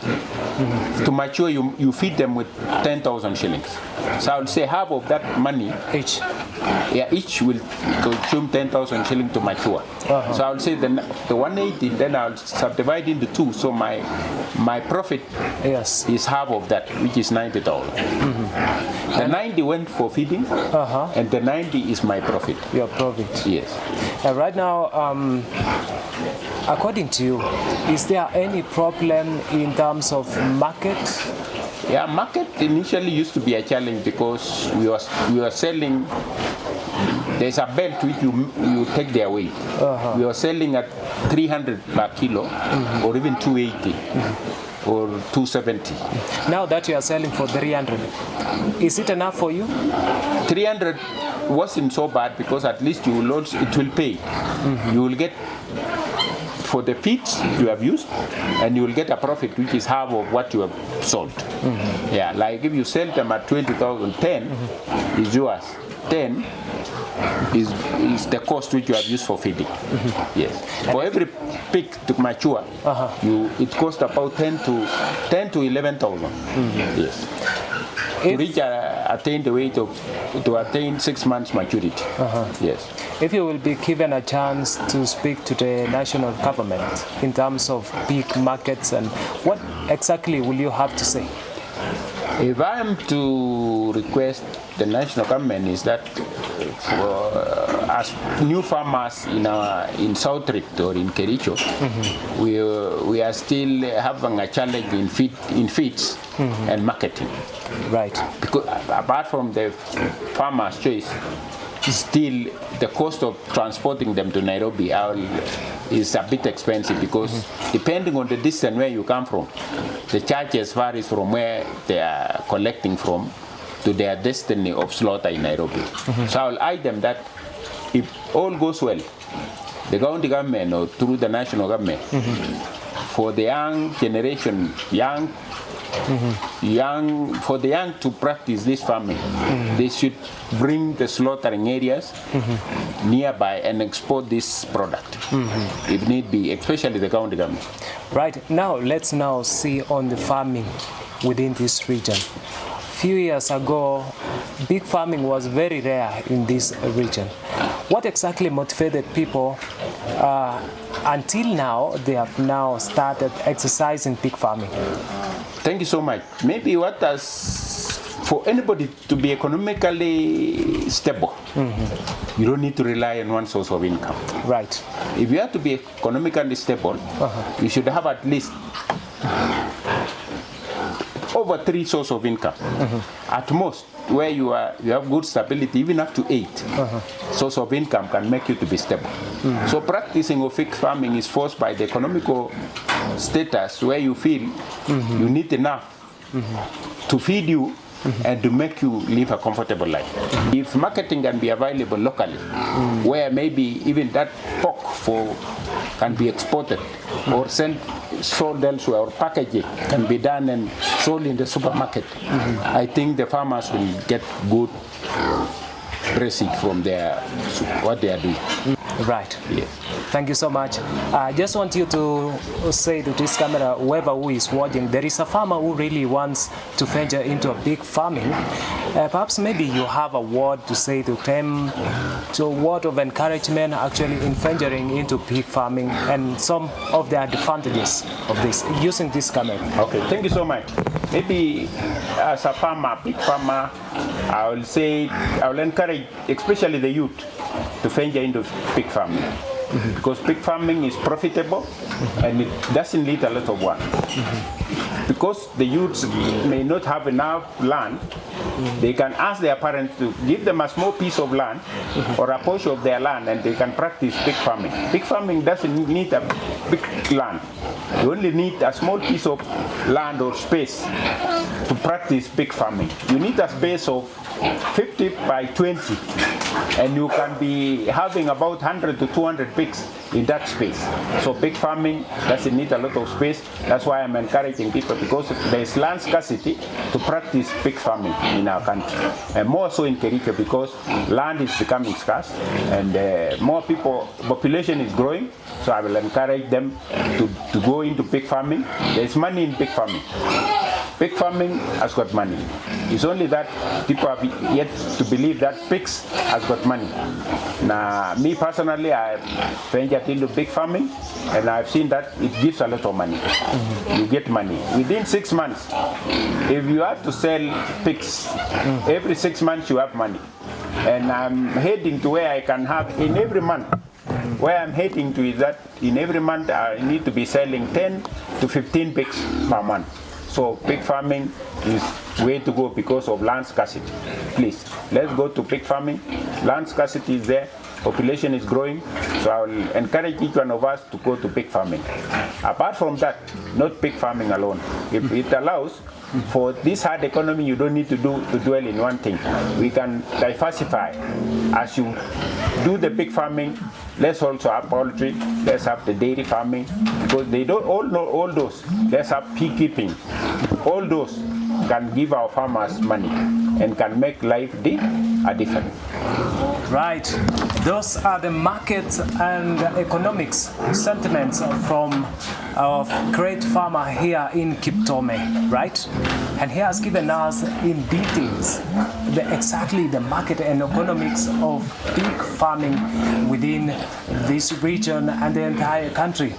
to mature, you feed them with 10,000 shillings. So I would say half of that money Each. Yeah, each will consume 10,000 shillings to mature. So I would say the 180, then I'll subdivide into 2. So my profit Yes. is half of that, which is 90,000. The 90 went for feeding, and the 90 is my profit. Your profit. Yes. Right now, according to you, is there any problem in terms of market? Yeah, market initially used to be a challenge because we were selling. There's a belt which you take their weight. We were selling at 300 per kilo, or even 280, or 270. Now that you are selling for 300, is it enough for you? 300 wasn't so bad because at least it will pay. You will get for the feeds you have used, and you will get a profit which is half of what you have sold. Yeah, like if you sell them at 20,000, 10 is yours. 10 is the cost which you have used for feeding. Yes. For every pig to mature, it costs about 10 to 11,000. Yes. To reach attain the weight to attain 6 months maturity. Yes. If you will be given a chance to speak to the national government in terms of pig markets, and what exactly will you have to say? If I am to request the national government is that as new farmers in South Rift or in Kericho, we are still having a challenge in feeds and marketing. Right. Because apart from the farmer's choice, still the cost of transporting them to Nairobi is a bit expensive because depending on the distance where you come from, the charges varies from where they are collecting from to their destiny of slaughter in Nairobi. So I'll urge them that if all goes well, the county government or through the national government, for the young generation, for the young to practice this farming, they should bring the slaughtering areas nearby and export this product, if need be, especially the county government. Right. Now, let's now see on the farming within this region. Few years ago, big farming was very rare in this region. What exactly motivated people until now, they have now started exercising pig farming? Thank you so much. Maybe for anybody to be economically stable, you don't need to rely on one source of income. Right. If you have to be economically stable, you should have at least over 3 sources of income. At most, where you have good stability, even up to 8 sources of income can make you to be stable. So practicing of pig farming is forced by the economical status where you feel you need enough to feed you and to make you live a comfortable life. If marketing can be available locally, where maybe even that pork can be exported or sold elsewhere, or packaging can be done and sold in the supermarket, I think the farmers will get good receipt from what they are doing. Right. Yes. Thank you so much. I just want you to say to this camera, whoever who is watching, there is a farmer who really wants to venture into a big farming. Perhaps maybe you have a word to say to them, to a word of encouragement actually in venturing into pig farming and some of the advantages of this, using this camera. Okay, thank you so much. Maybe as a farmer, pig farmer, I will encourage especially the youth to venture into pig farming. Because pig farming is profitable and it doesn't need a lot of work. Because the youths may not have enough land, they can ask their parents to give them a small piece of land or a portion of their land, and they can practice pig farming. Pig farming doesn't need a big land. You only need a small piece of land or space to practice pig farming. You need a space of 50 by 20, and you can be having about 100 to 200 pigs in that space. So pig farming doesn't need a lot of space. That's why I'm encouraging people, because there's land scarcity, to practice pig farming in our country, and more so in Kericho, because land is becoming scarce and more people, population is growing. So I will encourage them to go into pig farming. There's money in pig farming. Pig farming has got money. It's only that people have yet to believe that pigs has got money. Now, me personally, I've ventured into pig farming, and I've seen that it gives a lot of money. You get money. Within 6 months, if you have to sell pigs, every 6 months you have money. And I'm heading to where I can have in every month. Where I'm heading to is that in every month I need to be selling 10 to 15 pigs per month. So pig farming is way to go because of land scarcity. Please, let's go to pig farming. Land scarcity is there, population is growing, so I will encourage each one of us to go to pig farming. Apart from that, not pig farming alone. If it allows, for this hard economy, you don't need to dwell in one thing. We can diversify. As you do the pig farming, let's also have poultry, let's have the dairy farming, because they don't all know all those. Let's have beekeeping. All those can give our farmers money and can make life a difference. Right. Those are the market and economics sentiments from our great farmer here in Kiptome, right? And he has given us in details exactly the market and economics of pig farming within this region and the entire country.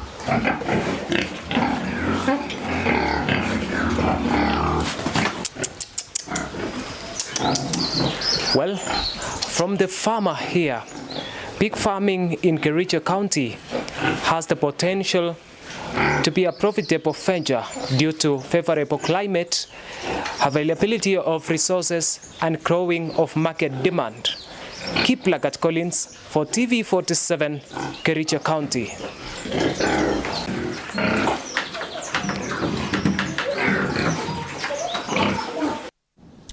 Well, from the farmer here, pig farming in Kericho County has the potential to be a profitable venture due to favorable climate, availability of resources, and growing of market demand. Keep Lagat Collins for TV47, Kericho County.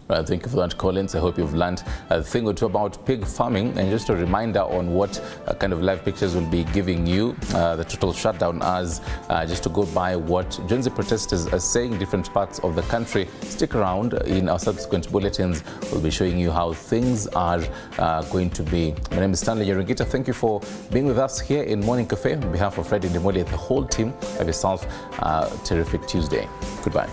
Right, thank you for that, Collins. I hope you've learned a thing or two about pig farming, and just a reminder on what kind of live pictures we'll be giving you, the total shutdown, as just to go by what Gen Z protesters are saying in different parts of the country. Stick around. In our subsequent bulletins, we'll be showing you how things are going to be. My name is Stanley Yerungita. Thank you for being with us here in Morning Cafe. On behalf of Fred Ndemoli and the whole team, have yourself a terrific Tuesday. Goodbye.